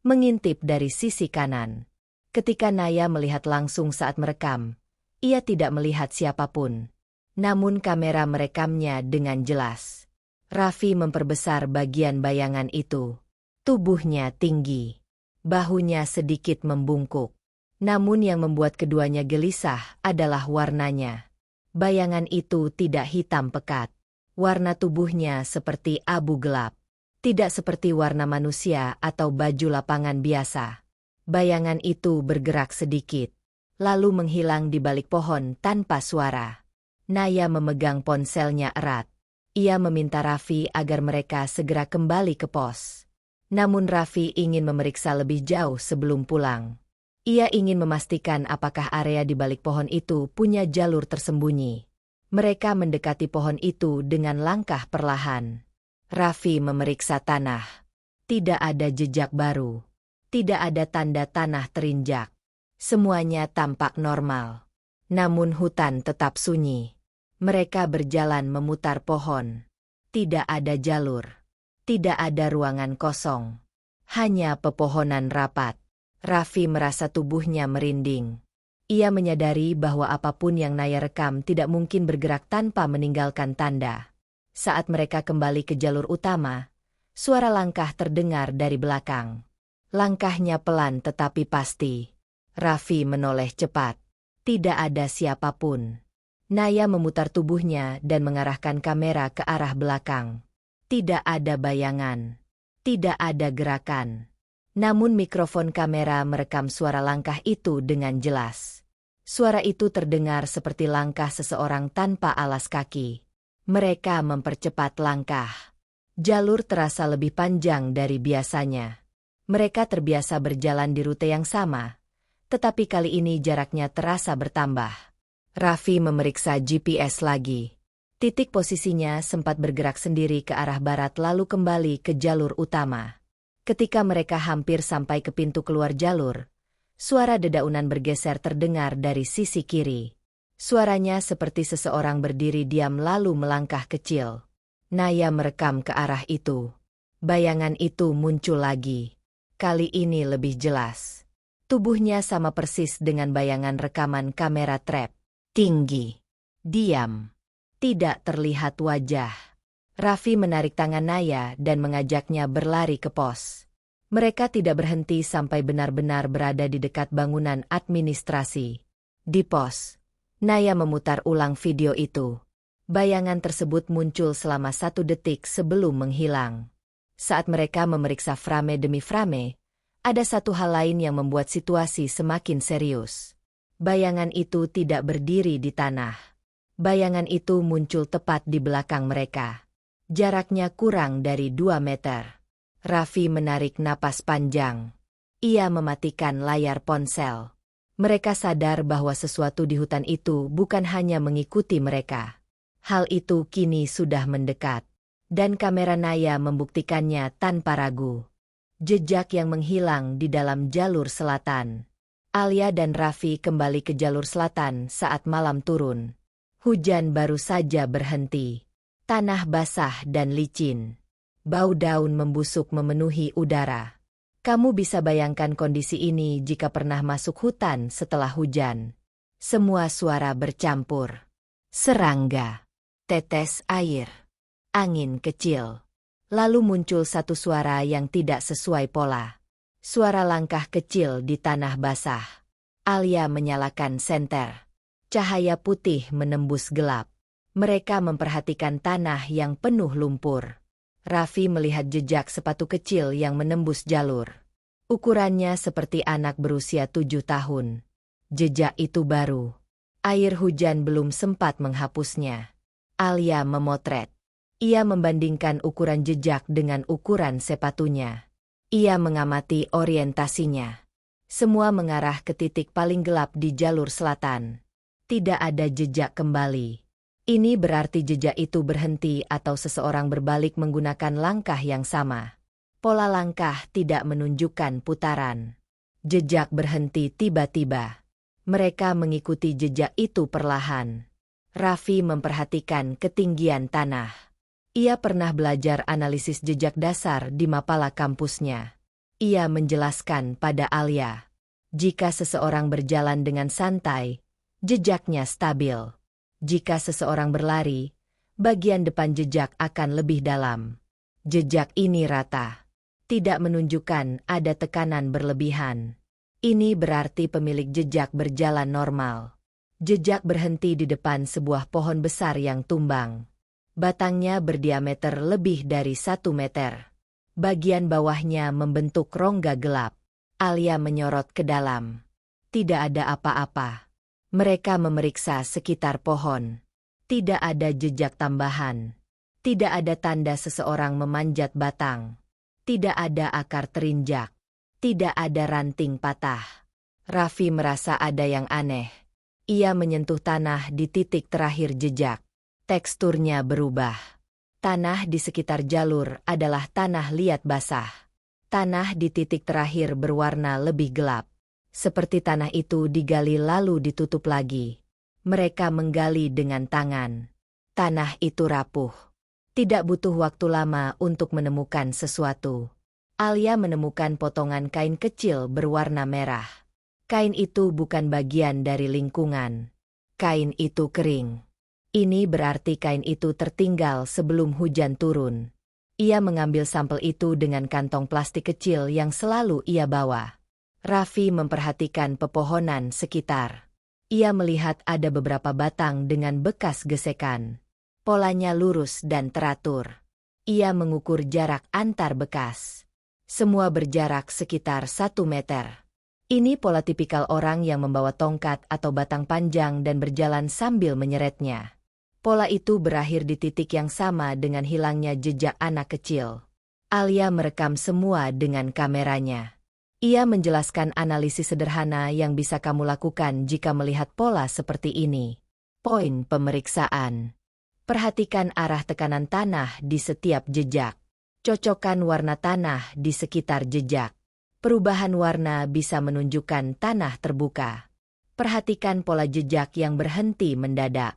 mengintip dari sisi kanan. Ketika Naya melihat langsung saat merekam, ia tidak melihat siapapun. Namun kamera merekamnya dengan jelas. Raffi memperbesar bagian bayangan itu. Tubuhnya tinggi. Bahunya sedikit membungkuk. Namun yang membuat keduanya gelisah adalah warnanya. Bayangan itu tidak hitam pekat. Warna tubuhnya seperti abu gelap. Tidak seperti warna manusia atau baju lapangan biasa. Bayangan itu bergerak sedikit, lalu menghilang di balik pohon tanpa suara. Naya memegang ponselnya erat. Ia meminta Raffi agar mereka segera kembali ke pos. Namun Raffi ingin memeriksa lebih jauh sebelum pulang. Ia ingin memastikan apakah area di balik pohon itu punya jalur tersembunyi. Mereka mendekati pohon itu dengan langkah perlahan. Raffi memeriksa tanah. Tidak ada jejak baru. Tidak ada tanda tanah terinjak. Semuanya tampak normal. Namun hutan tetap sunyi. Mereka berjalan memutar pohon. Tidak ada jalur. Tidak ada ruangan kosong. Hanya pepohonan rapat. Raffi merasa tubuhnya merinding. Ia menyadari bahwa apapun yang Naya rekam tidak mungkin bergerak tanpa meninggalkan tanda. Saat mereka kembali ke jalur utama, suara langkah terdengar dari belakang. Langkahnya pelan tetapi pasti. Raffi menoleh cepat. Tidak ada siapapun. Naya memutar tubuhnya dan mengarahkan kamera ke arah belakang. Tidak ada bayangan. Tidak ada gerakan. Namun mikrofon kamera merekam suara langkah itu dengan jelas. Suara itu terdengar seperti langkah seseorang tanpa alas kaki. Mereka mempercepat langkah. Jalur terasa lebih panjang dari biasanya. Mereka terbiasa berjalan di rute yang sama, tetapi kali ini jaraknya terasa bertambah. Raffi memeriksa GPS lagi. Titik posisinya sempat bergerak sendiri ke arah barat lalu kembali ke jalur utama. Ketika mereka hampir sampai ke pintu keluar jalur, suara dedaunan bergeser terdengar dari sisi kiri. Suaranya seperti seseorang berdiri diam lalu melangkah kecil. Naya merekam ke arah itu. Bayangan itu muncul lagi. Kali ini lebih jelas. Tubuhnya sama persis dengan bayangan rekaman kamera trap. Tinggi. Diam. Tidak terlihat wajah. Raffi menarik tangan Naya dan mengajaknya berlari ke pos. Mereka tidak berhenti sampai benar-benar berada di dekat bangunan administrasi. Di pos, Naya memutar ulang video itu. Bayangan tersebut muncul selama 1 detik sebelum menghilang. Saat mereka memeriksa frame demi frame, ada satu hal lain yang membuat situasi semakin serius. Bayangan itu tidak berdiri di tanah. Bayangan itu muncul tepat di belakang mereka. Jaraknya kurang dari 2 meter. Raffi menarik napas panjang. Ia mematikan layar ponsel. Mereka sadar bahwa sesuatu di hutan itu bukan hanya mengikuti mereka. Hal itu kini sudah mendekat. Dan kamera Naya membuktikannya tanpa ragu. Jejak yang menghilang di dalam jalur selatan. Alia dan Raffi kembali ke jalur selatan saat malam turun. Hujan baru saja berhenti. Tanah basah dan licin. Bau daun membusuk memenuhi udara. Kamu bisa bayangkan kondisi ini jika pernah masuk hutan setelah hujan. Semua suara bercampur. Serangga. Tetes air. Angin kecil. Lalu muncul satu suara yang tidak sesuai pola. Suara langkah kecil di tanah basah. Alia menyalakan senter. Cahaya putih menembus gelap. Mereka memperhatikan tanah yang penuh lumpur. Raffi melihat jejak sepatu kecil yang menembus jalur. Ukurannya seperti anak berusia 7 tahun. Jejak itu baru. Air hujan belum sempat menghapusnya. Alia memotret. Ia membandingkan ukuran jejak dengan ukuran sepatunya. Ia mengamati orientasinya. Semua mengarah ke titik paling gelap di jalur selatan. Tidak ada jejak kembali. Ini berarti jejak itu berhenti atau seseorang berbalik menggunakan langkah yang sama. Pola langkah tidak menunjukkan putaran. Jejak berhenti tiba-tiba. Mereka mengikuti jejak itu perlahan. Raffi memperhatikan ketinggian tanah. Ia pernah belajar analisis jejak dasar di mapala kampusnya. Ia menjelaskan pada Alia. Jika seseorang berjalan dengan santai, jejaknya stabil. Jika seseorang berlari, bagian depan jejak akan lebih dalam. Jejak ini rata. Tidak menunjukkan ada tekanan berlebihan. Ini berarti pemilik jejak berjalan normal. Jejak berhenti di depan sebuah pohon besar yang tumbang. Batangnya berdiameter lebih dari 1 meter. Bagian bawahnya membentuk rongga gelap. Alia menyorot ke dalam. Tidak ada apa-apa. Mereka memeriksa sekitar pohon. Tidak ada jejak tambahan. Tidak ada tanda seseorang memanjat batang. Tidak ada akar terinjak. Tidak ada ranting patah. Raffi merasa ada yang aneh. Ia menyentuh tanah di titik terakhir jejak. Teksturnya berubah. Tanah di sekitar jalur adalah tanah liat basah. Tanah di titik terakhir berwarna lebih gelap. Seperti tanah itu digali lalu ditutup lagi. Mereka menggali dengan tangan. Tanah itu rapuh. Tidak butuh waktu lama untuk menemukan sesuatu. Alia menemukan potongan kain kecil berwarna merah. Kain itu bukan bagian dari lingkungan. Kain itu kering. Ini berarti kain itu tertinggal sebelum hujan turun. Ia mengambil sampel itu dengan kantong plastik kecil yang selalu ia bawa. Raffi memperhatikan pepohonan sekitar. Ia melihat ada beberapa batang dengan bekas gesekan. Polanya lurus dan teratur. Ia mengukur jarak antar bekas. Semua berjarak sekitar 1 meter. Ini pola tipikal orang yang membawa tongkat atau batang panjang dan berjalan sambil menyeretnya. Pola itu berakhir di titik yang sama dengan hilangnya jejak anak kecil. Alia merekam semua dengan kameranya. Ia menjelaskan analisis sederhana yang bisa kamu lakukan jika melihat pola seperti ini. Poin pemeriksaan. Perhatikan arah tekanan tanah di setiap jejak. Cocokkan warna tanah di sekitar jejak. Perubahan warna bisa menunjukkan tanah terbuka. Perhatikan pola jejak yang berhenti mendadak.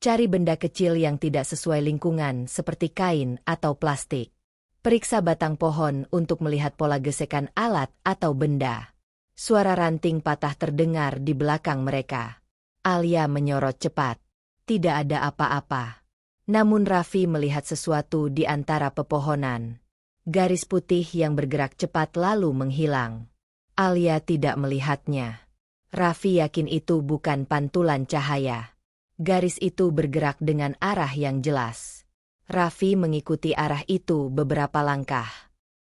Cari benda kecil yang tidak sesuai lingkungan seperti kain atau plastik. Periksa batang pohon untuk melihat pola gesekan alat atau benda. Suara ranting patah terdengar di belakang mereka. Alia menyorot cepat. Tidak ada apa-apa. Namun Raffi melihat sesuatu di antara pepohonan. Garis putih yang bergerak cepat lalu menghilang. Alia tidak melihatnya. Raffi yakin itu bukan pantulan cahaya. Garis itu bergerak dengan arah yang jelas. Raffi mengikuti arah itu beberapa langkah.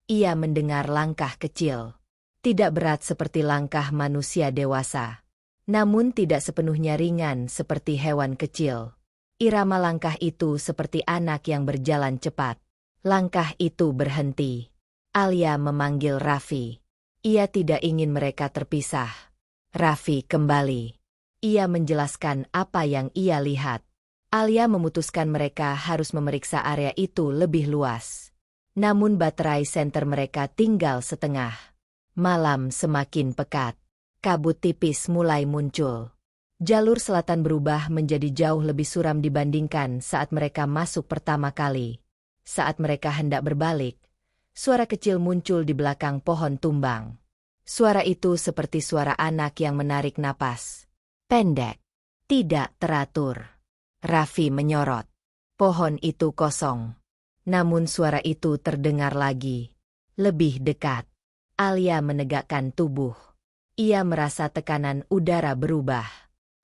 Ia mendengar langkah kecil. Tidak berat seperti langkah manusia dewasa. Namun tidak sepenuhnya ringan seperti hewan kecil. Irama langkah itu seperti anak yang berjalan cepat. Langkah itu berhenti. Alia memanggil Raffi. Ia tidak ingin mereka terpisah. Raffi kembali. Ia menjelaskan apa yang ia lihat. Alia memutuskan mereka harus memeriksa area itu lebih luas. Namun baterai senter mereka tinggal setengah. Malam semakin pekat. Kabut tipis mulai muncul. Jalur selatan berubah menjadi jauh lebih suram dibandingkan saat mereka masuk pertama kali. Saat mereka hendak berbalik, suara kecil muncul di belakang pohon tumbang. Suara itu seperti suara anak yang menarik napas. Pendek. Tidak teratur. Raffi menyorot. Pohon itu kosong. Namun suara itu terdengar lagi. Lebih dekat. Alia menegakkan tubuh. Ia merasa tekanan udara berubah.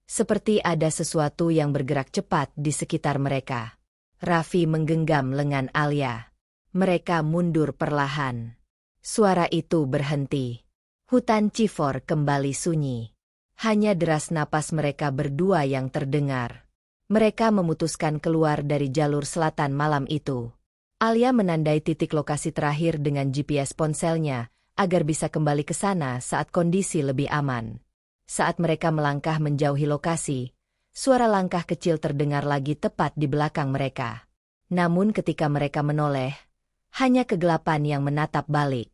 Seperti ada sesuatu yang bergerak cepat di sekitar mereka. Raffi menggenggam lengan Alia. Mereka mundur perlahan. Suara itu berhenti. Hutan Cifor kembali sunyi. Hanya deras napas mereka berdua yang terdengar. Mereka memutuskan keluar dari jalur selatan malam itu. Alia menandai titik lokasi terakhir dengan GPS ponselnya agar bisa kembali ke sana saat kondisi lebih aman. Saat mereka melangkah menjauhi lokasi, suara langkah kecil terdengar lagi tepat di belakang mereka. Namun ketika mereka menoleh, hanya kegelapan yang menatap balik.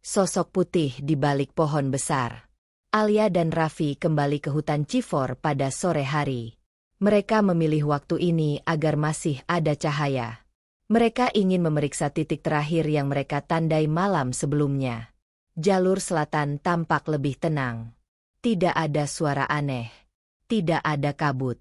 Sosok putih di balik pohon besar. Alia dan Raffi kembali ke hutan Cifor pada sore hari. Mereka memilih waktu ini agar masih ada cahaya. Mereka ingin memeriksa titik terakhir yang mereka tandai malam sebelumnya. Jalur selatan tampak lebih tenang. Tidak ada suara aneh. Tidak ada kabut.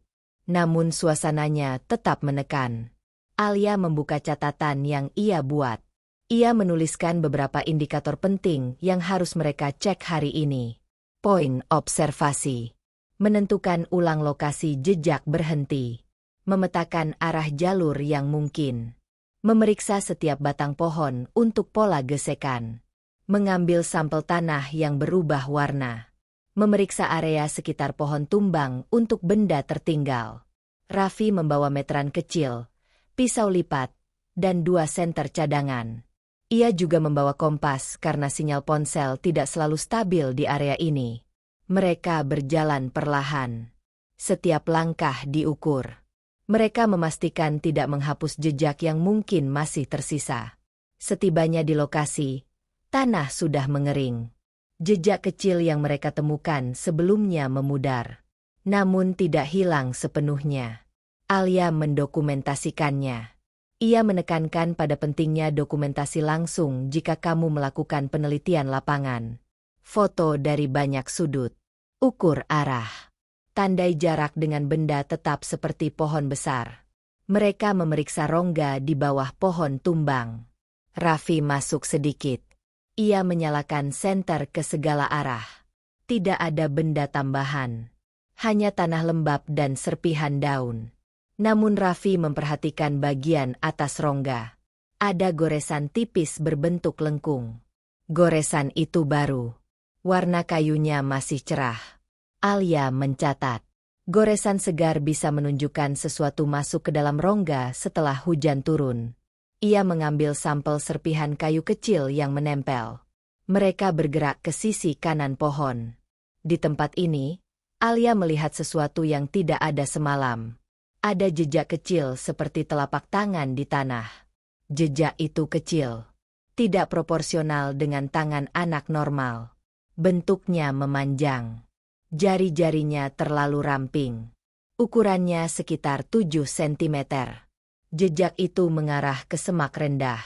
Namun suasananya tetap menekan. Alia membuka catatan yang ia buat. Ia menuliskan beberapa indikator penting yang harus mereka cek hari ini. Poin observasi. Menentukan ulang lokasi jejak berhenti. Memetakan arah jalur yang mungkin. Memeriksa setiap batang pohon untuk pola gesekan. Mengambil sampel tanah yang berubah warna. Memeriksa area sekitar pohon tumbang untuk benda tertinggal. Raffi membawa meteran kecil, pisau lipat, dan 2 senter cadangan. Ia juga membawa kompas karena sinyal ponsel tidak selalu stabil di area ini. Mereka berjalan perlahan. Setiap langkah diukur. Mereka memastikan tidak menghapus jejak yang mungkin masih tersisa. Setibanya di lokasi, tanah sudah mengering. Jejak kecil yang mereka temukan sebelumnya memudar. Namun tidak hilang sepenuhnya. Alia mendokumentasikannya. Ia menekankan pada pentingnya dokumentasi langsung jika kamu melakukan penelitian lapangan. Foto dari banyak sudut. Ukur arah. Tandai jarak dengan benda tetap seperti pohon besar. Mereka memeriksa rongga di bawah pohon tumbang. Raffi masuk sedikit. Ia menyalakan senter ke segala arah. Tidak ada benda tambahan. Hanya tanah lembab dan serpihan daun. Namun Raffi memperhatikan bagian atas rongga. Ada goresan tipis berbentuk lengkung. Goresan itu baru. Warna kayunya masih cerah. Alia mencatat. Goresan segar bisa menunjukkan sesuatu masuk ke dalam rongga setelah hujan turun. Ia mengambil sampel serpihan kayu kecil yang menempel. Mereka bergerak ke sisi kanan pohon. Di tempat ini, Alia melihat sesuatu yang tidak ada semalam. Ada jejak kecil seperti telapak tangan di tanah. Jejak itu kecil. Tidak proporsional dengan tangan anak normal. Bentuknya memanjang. Jari-jarinya terlalu ramping. Ukurannya sekitar 7 cm. Jejak itu mengarah ke semak rendah.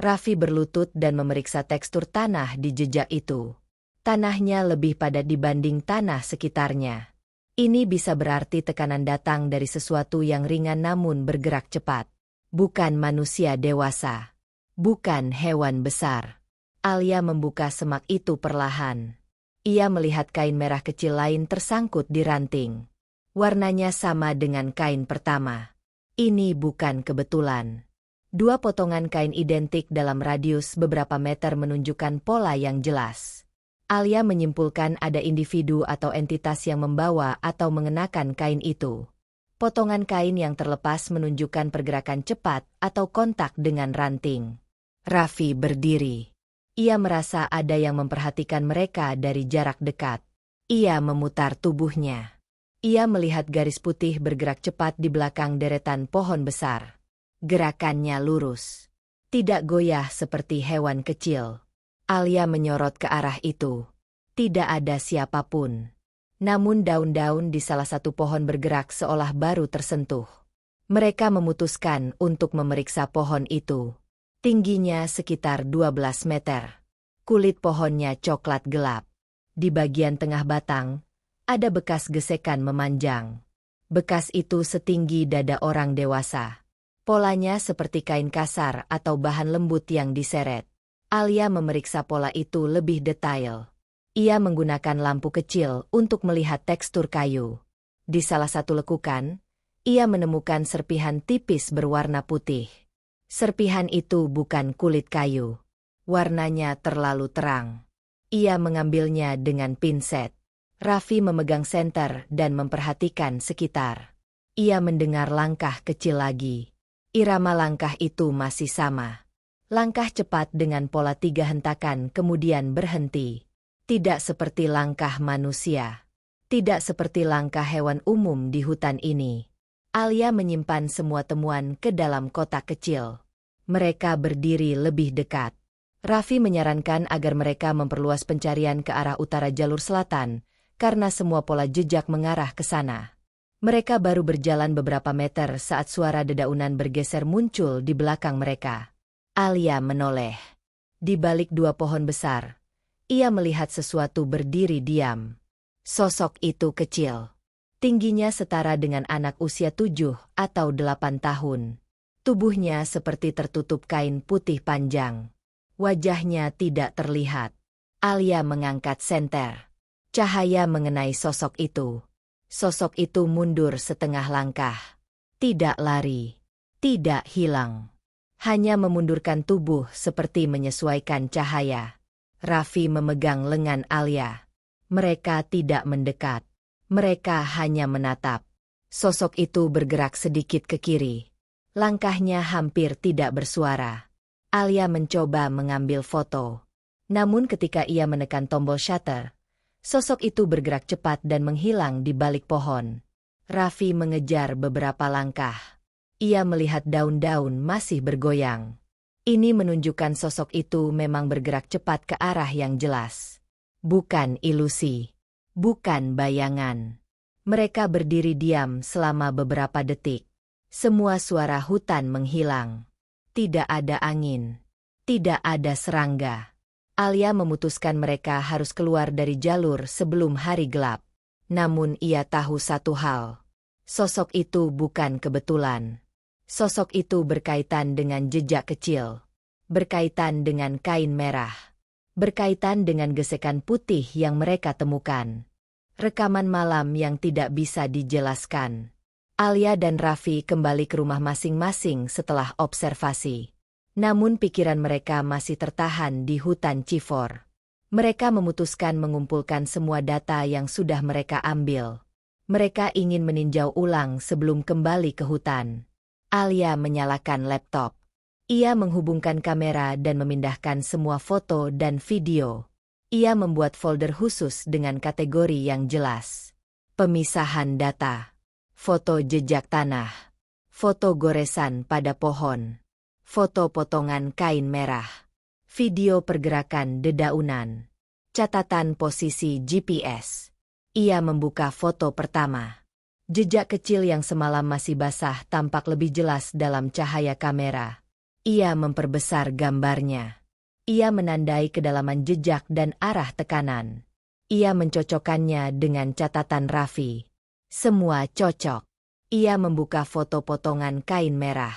Raffi berlutut dan memeriksa tekstur tanah di jejak itu. Tanahnya lebih padat dibanding tanah sekitarnya. Ini bisa berarti tekanan datang dari sesuatu yang ringan namun bergerak cepat. Bukan manusia dewasa. Bukan hewan besar. Alia membuka semak itu perlahan. Ia melihat kain merah kecil lain tersangkut di ranting. Warnanya sama dengan kain pertama. Ini bukan kebetulan. 2 potongan kain identik dalam radius beberapa meter menunjukkan pola yang jelas. Alia menyimpulkan ada individu atau entitas yang membawa atau mengenakan kain itu. Potongan kain yang terlepas menunjukkan pergerakan cepat atau kontak dengan ranting. Raffi berdiri. Ia merasa ada yang memperhatikan mereka dari jarak dekat. Ia memutar tubuhnya. Ia melihat garis putih bergerak cepat di belakang deretan pohon besar. Gerakannya lurus. Tidak goyah seperti hewan kecil. Alia menyorot ke arah itu. Tidak ada siapapun. Namun daun-daun di salah satu pohon bergerak seolah baru tersentuh. Mereka memutuskan untuk memeriksa pohon itu. Tingginya sekitar 12 meter. Kulit pohonnya coklat gelap. Di bagian tengah batang, ada bekas gesekan memanjang. Bekas itu setinggi dada orang dewasa. Polanya seperti kain kasar atau bahan lembut yang diseret. Alia memeriksa pola itu lebih detail. Ia menggunakan lampu kecil untuk melihat tekstur kayu. Di salah satu lekukan, ia menemukan serpihan tipis berwarna putih. Serpihan itu bukan kulit kayu. Warnanya terlalu terang. Ia mengambilnya dengan pinset. Raffi memegang senter dan memperhatikan sekitar. Ia mendengar langkah kecil lagi. Irama langkah itu masih sama. Langkah cepat dengan pola 3 hentakan kemudian berhenti. Tidak seperti langkah manusia. Tidak seperti langkah hewan umum di hutan ini. Alia menyimpan semua temuan ke dalam kotak kecil. Mereka berdiri lebih dekat. Raffi menyarankan agar mereka memperluas pencarian ke arah utara jalur selatan, karena semua pola jejak mengarah ke sana. Mereka baru berjalan beberapa meter saat suara dedaunan bergeser muncul di belakang mereka. Alia menoleh. Di balik 2 pohon besar, ia melihat sesuatu berdiri diam. Sosok itu kecil. Tingginya setara dengan anak usia 7 atau 8 tahun. Tubuhnya seperti tertutup kain putih panjang. Wajahnya tidak terlihat. Alia mengangkat senter. Cahaya mengenai sosok itu. Sosok itu mundur setengah langkah. Tidak lari. Tidak hilang. Hanya memundurkan tubuh seperti menyesuaikan cahaya. Raffi memegang lengan Alia. Mereka tidak mendekat. Mereka hanya menatap. Sosok itu bergerak sedikit ke kiri. Langkahnya hampir tidak bersuara. Alia mencoba mengambil foto. Namun ketika ia menekan tombol shutter, sosok itu bergerak cepat dan menghilang di balik pohon. Raffi mengejar beberapa langkah. Ia melihat daun-daun masih bergoyang. Ini menunjukkan sosok itu memang bergerak cepat ke arah yang jelas. Bukan ilusi. Bukan bayangan. Mereka berdiri diam selama beberapa detik. Semua suara hutan menghilang. Tidak ada angin. Tidak ada serangga. Alia memutuskan mereka harus keluar dari jalur sebelum hari gelap. Namun ia tahu satu hal. Sosok itu bukan kebetulan. Sosok itu berkaitan dengan jejak kecil. Berkaitan dengan kain merah. Berkaitan dengan gesekan putih yang mereka temukan. Rekaman malam yang tidak bisa dijelaskan. Alia dan Raffi kembali ke rumah masing-masing setelah observasi. Namun pikiran mereka masih tertahan di hutan Cifor. Mereka memutuskan mengumpulkan semua data yang sudah mereka ambil. Mereka ingin meninjau ulang sebelum kembali ke hutan. Alia menyalakan laptop. Ia menghubungkan kamera dan memindahkan semua foto dan video. Ia membuat folder khusus dengan kategori yang jelas. Pemisahan data. Foto jejak tanah. Foto goresan pada pohon. Foto potongan kain merah. Video pergerakan dedaunan. Catatan posisi GPS. Ia membuka foto pertama. Jejak kecil yang semalam masih basah tampak lebih jelas dalam cahaya kamera. Ia memperbesar gambarnya. Ia menandai kedalaman jejak dan arah tekanan. Ia mencocokkannya dengan catatan Raffi. Semua cocok. Ia membuka foto potongan kain merah.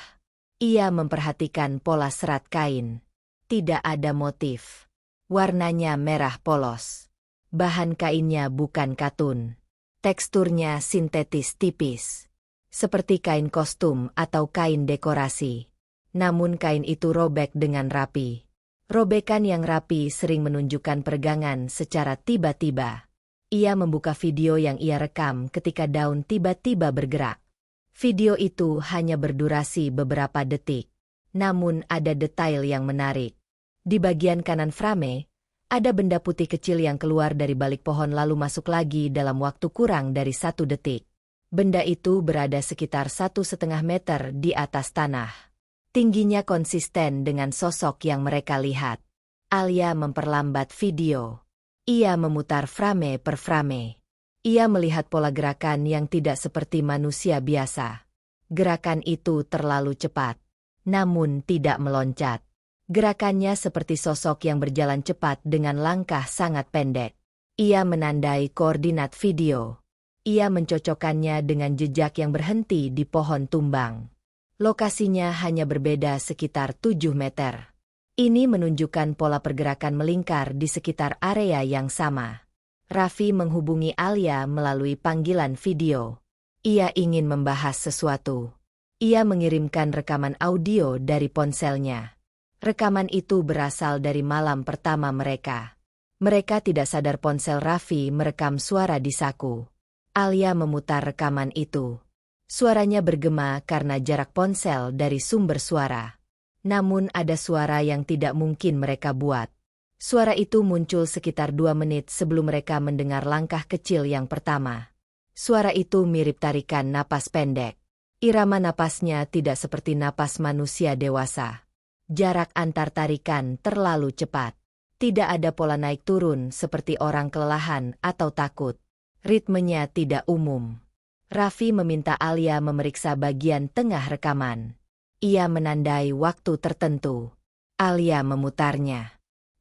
Ia memperhatikan pola serat kain. Tidak ada motif. Warnanya merah polos. Bahan kainnya bukan katun. Teksturnya sintetis tipis. Seperti kain kostum atau kain dekorasi. Namun kain itu robek dengan rapi. Robekan yang rapi sering menunjukkan peregangan secara tiba-tiba. Ia membuka video yang ia rekam ketika daun tiba-tiba bergerak. Video itu hanya berdurasi beberapa detik. Namun ada detail yang menarik. Di bagian kanan frame, ada benda putih kecil yang keluar dari balik pohon lalu masuk lagi dalam waktu kurang dari 1 detik. Benda itu berada sekitar 1,5 meter di atas tanah. Tingginya konsisten dengan sosok yang mereka lihat. Alia memperlambat video. Ia memutar frame per frame. Ia melihat pola gerakan yang tidak seperti manusia biasa. Gerakan itu terlalu cepat, namun tidak meloncat. Gerakannya seperti sosok yang berjalan cepat dengan langkah sangat pendek. Ia menandai koordinat video. Ia mencocokkannya dengan jejak yang berhenti di pohon tumbang. Lokasinya hanya berbeda sekitar 7 meter. Ini menunjukkan pola pergerakan melingkar di sekitar area yang sama. Raffi menghubungi Alia melalui panggilan video. Ia ingin membahas sesuatu. Ia mengirimkan rekaman audio dari ponselnya. Rekaman itu berasal dari malam pertama mereka. Mereka tidak sadar ponsel Raffi merekam suara di saku. Alia memutar rekaman itu. Suaranya bergema karena jarak ponsel dari sumber suara. Namun ada suara yang tidak mungkin mereka buat. Suara itu muncul sekitar 2 menit sebelum mereka mendengar langkah kecil yang pertama. Suara itu mirip tarikan napas pendek. Irama napasnya tidak seperti napas manusia dewasa. Jarak antar tarikan terlalu cepat. Tidak ada pola naik turun seperti orang kelelahan atau takut. Ritmenya tidak umum. Raffi meminta Alia memeriksa bagian tengah rekaman. Ia menandai waktu tertentu. Alia memutarnya.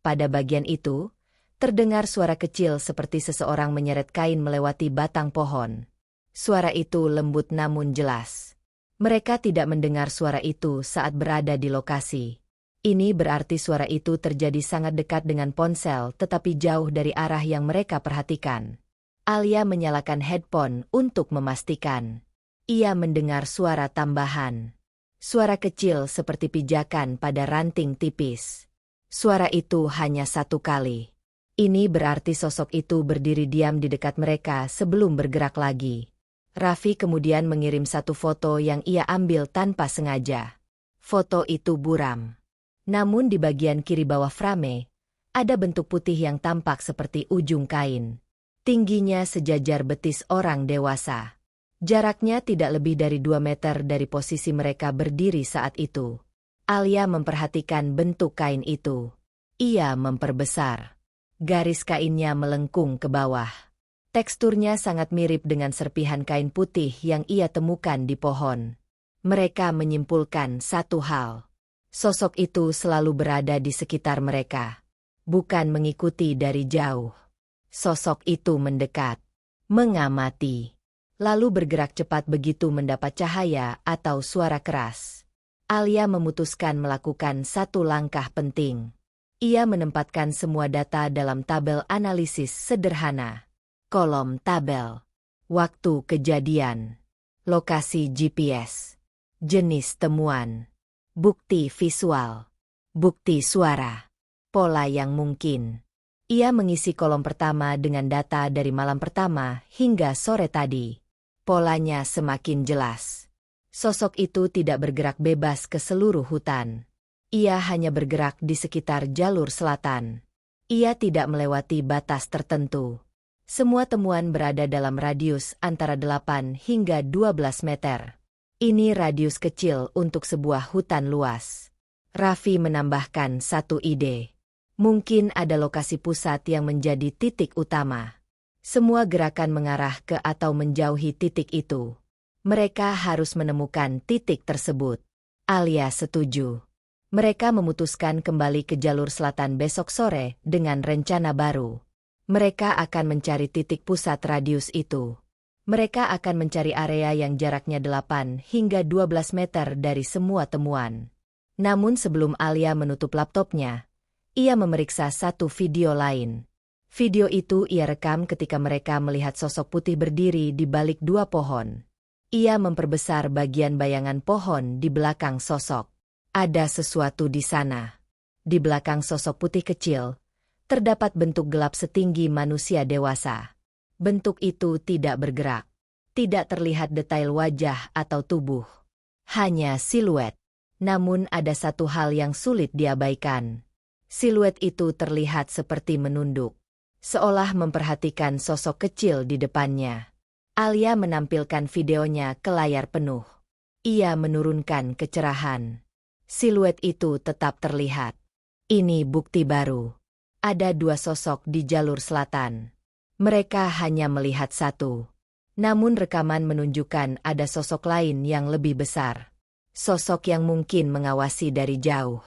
Pada bagian itu, terdengar suara kecil seperti seseorang menyeret kain melewati batang pohon. Suara itu lembut namun jelas. Mereka tidak mendengar suara itu saat berada di lokasi. Ini berarti suara itu terjadi sangat dekat dengan ponsel tetapi jauh dari arah yang mereka perhatikan. Alia menyalakan headphone untuk memastikan. Ia mendengar suara tambahan. Suara kecil seperti pijakan pada ranting tipis. Suara itu hanya 1 kali. Ini berarti sosok itu berdiri diam di dekat mereka sebelum bergerak lagi. Raffi kemudian mengirim 1 foto yang ia ambil tanpa sengaja. Foto itu buram. Namun di bagian kiri bawah frame, ada bentuk putih yang tampak seperti ujung kain. Tingginya sejajar betis orang dewasa. Jaraknya tidak lebih dari 2 meter dari posisi mereka berdiri saat itu. Alia memperhatikan bentuk kain itu. Ia memperbesar. Garis kainnya melengkung ke bawah. Teksturnya sangat mirip dengan serpihan kain putih yang ia temukan di pohon. Mereka menyimpulkan satu hal. Sosok itu selalu berada di sekitar mereka. bukan mengikuti dari jauh. Sosok itu mendekat, mengamati, lalu bergerak cepat begitu mendapat cahaya atau suara keras. Alia memutuskan melakukan satu langkah penting. Ia menempatkan semua data dalam tabel analisis sederhana. Kolom tabel. Waktu kejadian. Lokasi GPS. Jenis temuan. Bukti visual. Bukti suara. Pola yang mungkin. Ia mengisi kolom pertama dengan data dari malam pertama hingga sore tadi. Polanya semakin jelas. Sosok itu tidak bergerak bebas ke seluruh hutan. Ia hanya bergerak di sekitar jalur selatan. Ia tidak melewati batas tertentu. Semua temuan berada dalam radius antara 8 hingga 12 meter. Ini radius kecil untuk sebuah hutan luas. Raffi menambahkan satu ide. Mungkin ada lokasi pusat yang menjadi titik utama. Semua gerakan mengarah ke atau menjauhi titik itu. Mereka harus menemukan titik tersebut. Alia setuju. Mereka memutuskan kembali ke jalur selatan besok sore dengan rencana baru. Mereka akan mencari titik pusat radius itu. Mereka akan mencari area yang jaraknya 8 hingga 12 meter dari semua temuan. Namun sebelum Alia menutup laptopnya, ia memeriksa satu video lain. Video itu ia rekam ketika mereka melihat sosok putih berdiri di balik dua pohon. Ia memperbesar bagian bayangan pohon di belakang sosok. Ada sesuatu di sana. Di belakang sosok putih kecil, terdapat bentuk gelap setinggi manusia dewasa. Bentuk itu tidak bergerak. Tidak terlihat detail wajah atau tubuh. Hanya siluet. Namun ada satu hal yang sulit diabaikan. Siluet itu terlihat seperti menunduk. Seolah memperhatikan sosok kecil di depannya. Alia menampilkan videonya ke layar penuh. Ia menurunkan kecerahan. Siluet itu tetap terlihat. Ini bukti baru. Ada dua sosok di jalur selatan. Mereka hanya melihat satu. Namun rekaman menunjukkan ada sosok lain yang lebih besar. Sosok yang mungkin mengawasi dari jauh.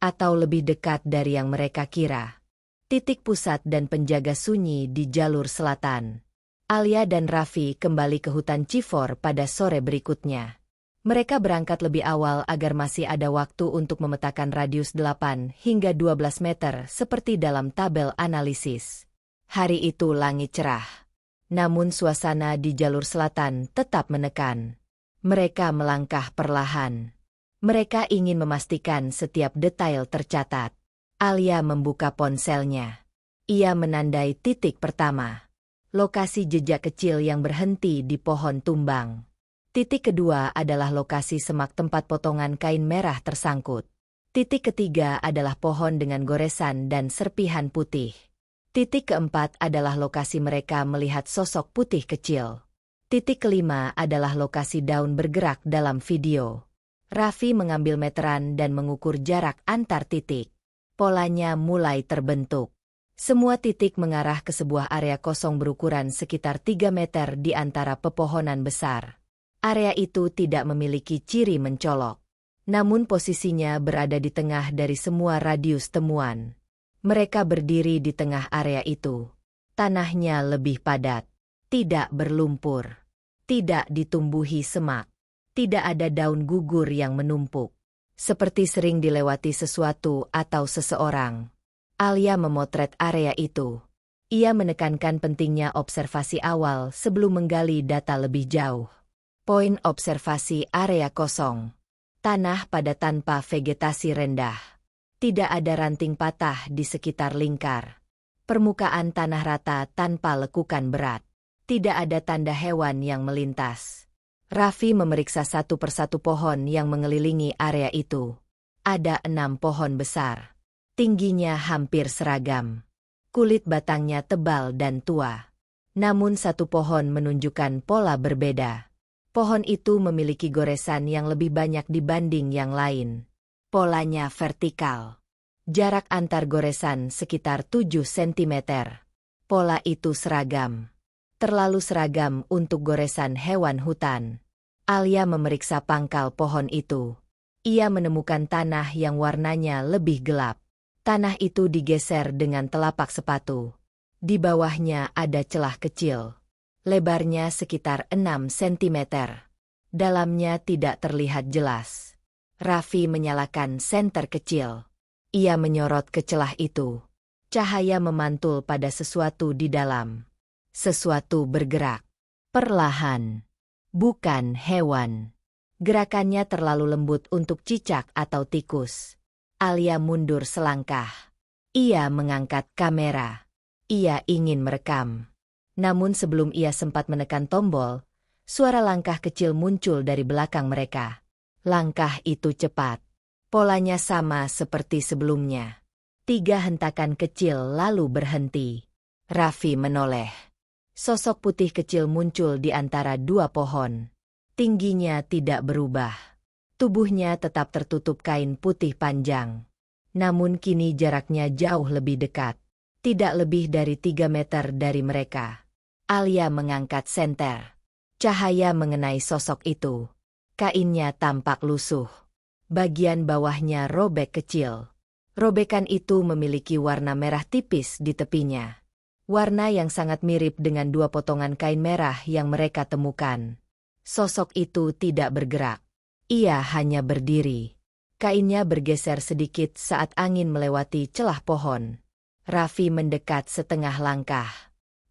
Atau lebih dekat dari yang mereka kira. Titik pusat dan penjaga sunyi di jalur selatan. Alia dan Raffi kembali ke hutan Cifor pada sore berikutnya. Mereka berangkat lebih awal agar masih ada waktu untuk memetakan radius 8 hingga 12 meter seperti dalam tabel analisis. Hari itu langit cerah. Namun suasana di jalur selatan tetap menekan. Mereka melangkah perlahan. Mereka ingin memastikan setiap detail tercatat. Alia membuka ponselnya. Ia menandai titik pertama. Lokasi jejak kecil yang berhenti di pohon tumbang. Titik kedua adalah lokasi semak tempat potongan kain merah tersangkut. Titik ketiga adalah pohon dengan goresan dan serpihan putih. Titik keempat adalah lokasi mereka melihat sosok putih kecil. Titik kelima adalah lokasi daun bergerak dalam video. Raffi mengambil meteran dan mengukur jarak antar titik. Polanya mulai terbentuk. Semua titik mengarah ke sebuah area kosong berukuran sekitar 3 meter di antara pepohonan besar. Area itu tidak memiliki ciri mencolok. Namun posisinya berada di tengah dari semua radius temuan. Mereka berdiri di tengah area itu. Tanahnya lebih padat. Tidak berlumpur. Tidak ditumbuhi semak. Tidak ada daun gugur yang menumpuk. Seperti sering dilewati sesuatu atau seseorang. Alia memotret area itu. Ia menekankan pentingnya observasi awal sebelum menggali data lebih jauh. Poin observasi area kosong. Tanah pada tanpa vegetasi rendah. Tidak ada ranting patah di sekitar lingkar. Permukaan tanah rata tanpa lekukan berat. Tidak ada tanda hewan yang melintas. Raffi memeriksa satu persatu pohon yang mengelilingi area itu. Ada 6 pohon besar. Tingginya hampir seragam. Kulit batangnya tebal dan tua. Namun satu pohon menunjukkan pola berbeda. Pohon itu memiliki goresan yang lebih banyak dibanding yang lain. Polanya vertikal. Jarak antar goresan sekitar 7 cm. Pola itu seragam. Terlalu seragam untuk goresan hewan hutan. Alia memeriksa pangkal pohon itu. Ia menemukan tanah yang warnanya lebih gelap. Tanah itu digeser dengan telapak sepatu. Di bawahnya ada celah kecil. Lebarnya sekitar 6 sentimeter. Dalamnya tidak terlihat jelas. Raffi menyalakan senter kecil. Ia menyorot ke celah itu. Cahaya memantul pada sesuatu di dalam. Sesuatu bergerak. Perlahan. Bukan hewan. Gerakannya terlalu lembut untuk cicak atau tikus. Alia mundur selangkah. Ia mengangkat kamera. Ia ingin merekam. Namun sebelum ia sempat menekan tombol, suara langkah kecil muncul dari belakang mereka. Langkah itu cepat. Polanya sama seperti sebelumnya. 3 hentakan kecil lalu berhenti. Raffi menoleh. Sosok putih kecil muncul di antara 2 pohon. Tingginya tidak berubah. Tubuhnya tetap tertutup kain putih panjang. Namun kini jaraknya jauh lebih dekat. Tidak lebih dari 3 meter dari mereka. Alia mengangkat senter. Cahaya mengenai sosok itu. Kainnya tampak lusuh. Bagian bawahnya robek kecil. Robekan itu memiliki warna merah tipis di tepinya. Warna yang sangat mirip dengan 2 potongan kain merah yang mereka temukan. Sosok itu tidak bergerak. Ia hanya berdiri. Kainnya bergeser sedikit saat angin melewati celah pohon. Raffi mendekat setengah langkah.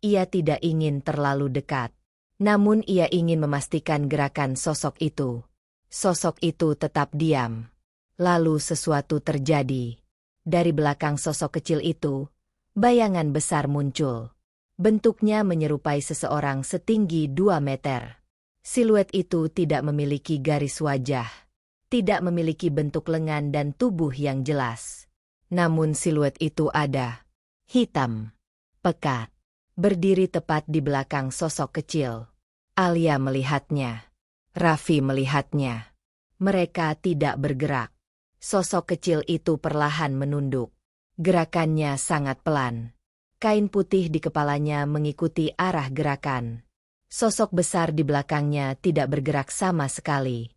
Ia tidak ingin terlalu dekat. Namun ia ingin memastikan gerakan sosok itu. Sosok itu tetap diam. Lalu sesuatu terjadi. Dari belakang sosok kecil itu, bayangan besar muncul. Bentuknya menyerupai seseorang setinggi 2 meter. Siluet itu tidak memiliki garis wajah. Tidak memiliki bentuk lengan dan tubuh yang jelas. Namun siluet itu ada. Hitam. Pekat. Berdiri tepat di belakang sosok kecil. Alia melihatnya. Raffi melihatnya. Mereka tidak bergerak. Sosok kecil itu perlahan menunduk. Gerakannya sangat pelan. Kain putih di kepalanya mengikuti arah gerakan. Sosok besar di belakangnya tidak bergerak sama sekali.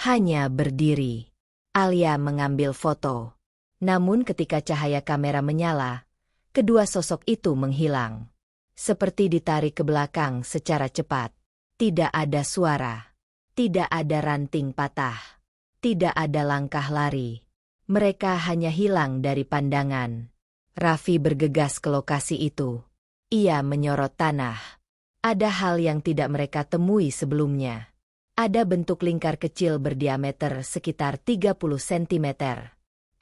Hanya berdiri. Alia mengambil foto. Namun ketika cahaya kamera menyala, kedua sosok itu menghilang. Seperti ditarik ke belakang secara cepat. Tidak ada suara. Tidak ada ranting patah. Tidak ada langkah lari. Mereka hanya hilang dari pandangan. Raffi bergegas ke lokasi itu. Ia menyorot tanah. Ada hal yang tidak mereka temui sebelumnya. Ada bentuk lingkar kecil berdiameter sekitar 30 cm.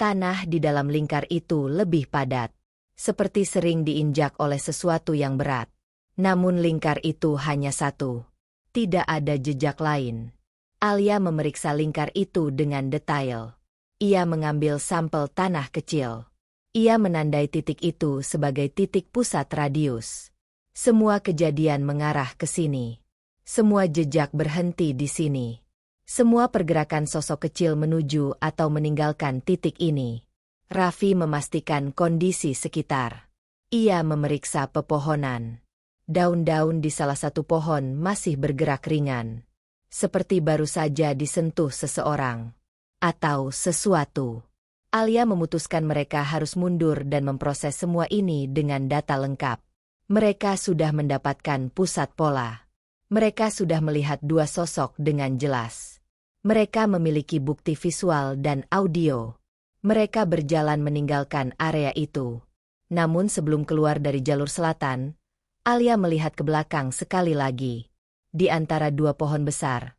Tanah di dalam lingkar itu lebih padat. Seperti sering diinjak oleh sesuatu yang berat. Namun lingkar itu hanya satu. Tidak ada jejak lain. Alia memeriksa lingkar itu dengan detail. Ia mengambil sampel tanah kecil. Ia menandai titik itu sebagai titik pusat radius. Semua kejadian mengarah ke sini. Semua jejak berhenti di sini. Semua pergerakan sosok kecil menuju atau meninggalkan titik ini. Raffi memastikan kondisi sekitar. Ia memeriksa pepohonan. Daun-daun di salah satu pohon masih bergerak ringan. Seperti baru saja disentuh seseorang. Atau sesuatu. Alia memutuskan mereka harus mundur dan memproses semua ini dengan data lengkap. Mereka sudah mendapatkan pusat pola. Mereka sudah melihat 2 sosok dengan jelas. Mereka memiliki bukti visual dan audio. Mereka berjalan meninggalkan area itu. Namun sebelum keluar dari jalur selatan, Alia melihat ke belakang sekali lagi. Di antara 2 pohon besar,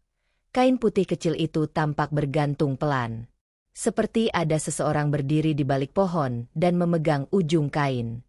kain putih kecil itu tampak bergantung pelan. Seperti ada seseorang berdiri di balik pohon dan memegang ujung kain.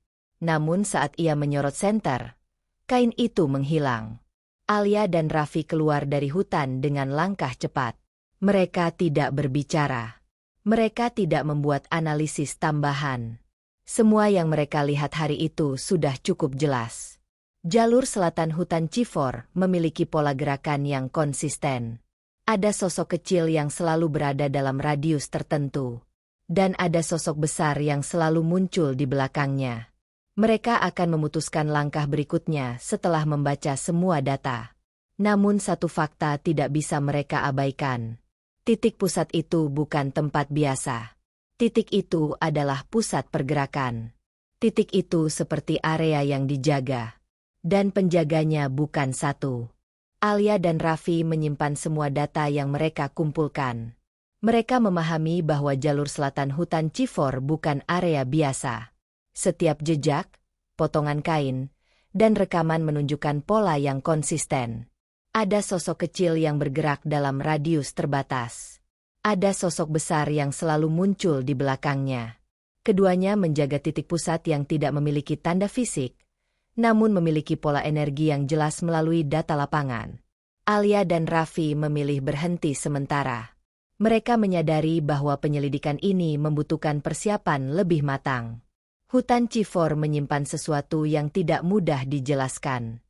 Namun saat ia menyorot senter, kain itu menghilang. Alia dan Raffi keluar dari hutan dengan langkah cepat. Mereka tidak berbicara. Mereka tidak membuat analisis tambahan. Semua yang mereka lihat hari itu sudah cukup jelas. Jalur selatan hutan Cifor memiliki pola gerakan yang konsisten. Ada sosok kecil yang selalu berada dalam radius tertentu. Dan ada sosok besar yang selalu muncul di belakangnya. Mereka akan memutuskan langkah berikutnya setelah membaca semua data. Namun satu fakta tidak bisa mereka abaikan. Titik pusat itu bukan tempat biasa. Titik itu adalah pusat pergerakan. Titik itu seperti area yang dijaga. Dan penjaganya bukan satu. Alia dan Raffi menyimpan semua data yang mereka kumpulkan. Mereka memahami bahwa jalur selatan hutan Cifor bukan area biasa. Setiap jejak, potongan kain, dan rekaman menunjukkan pola yang konsisten. Ada sosok kecil yang bergerak dalam radius terbatas. Ada sosok besar yang selalu muncul di belakangnya. Keduanya menjaga titik pusat yang tidak memiliki tanda fisik, namun memiliki pola energi yang jelas melalui data lapangan. Alia dan Raffi memilih berhenti sementara. Mereka menyadari bahwa penyelidikan ini membutuhkan persiapan lebih matang. Hutan Cifor menyimpan sesuatu yang tidak mudah dijelaskan.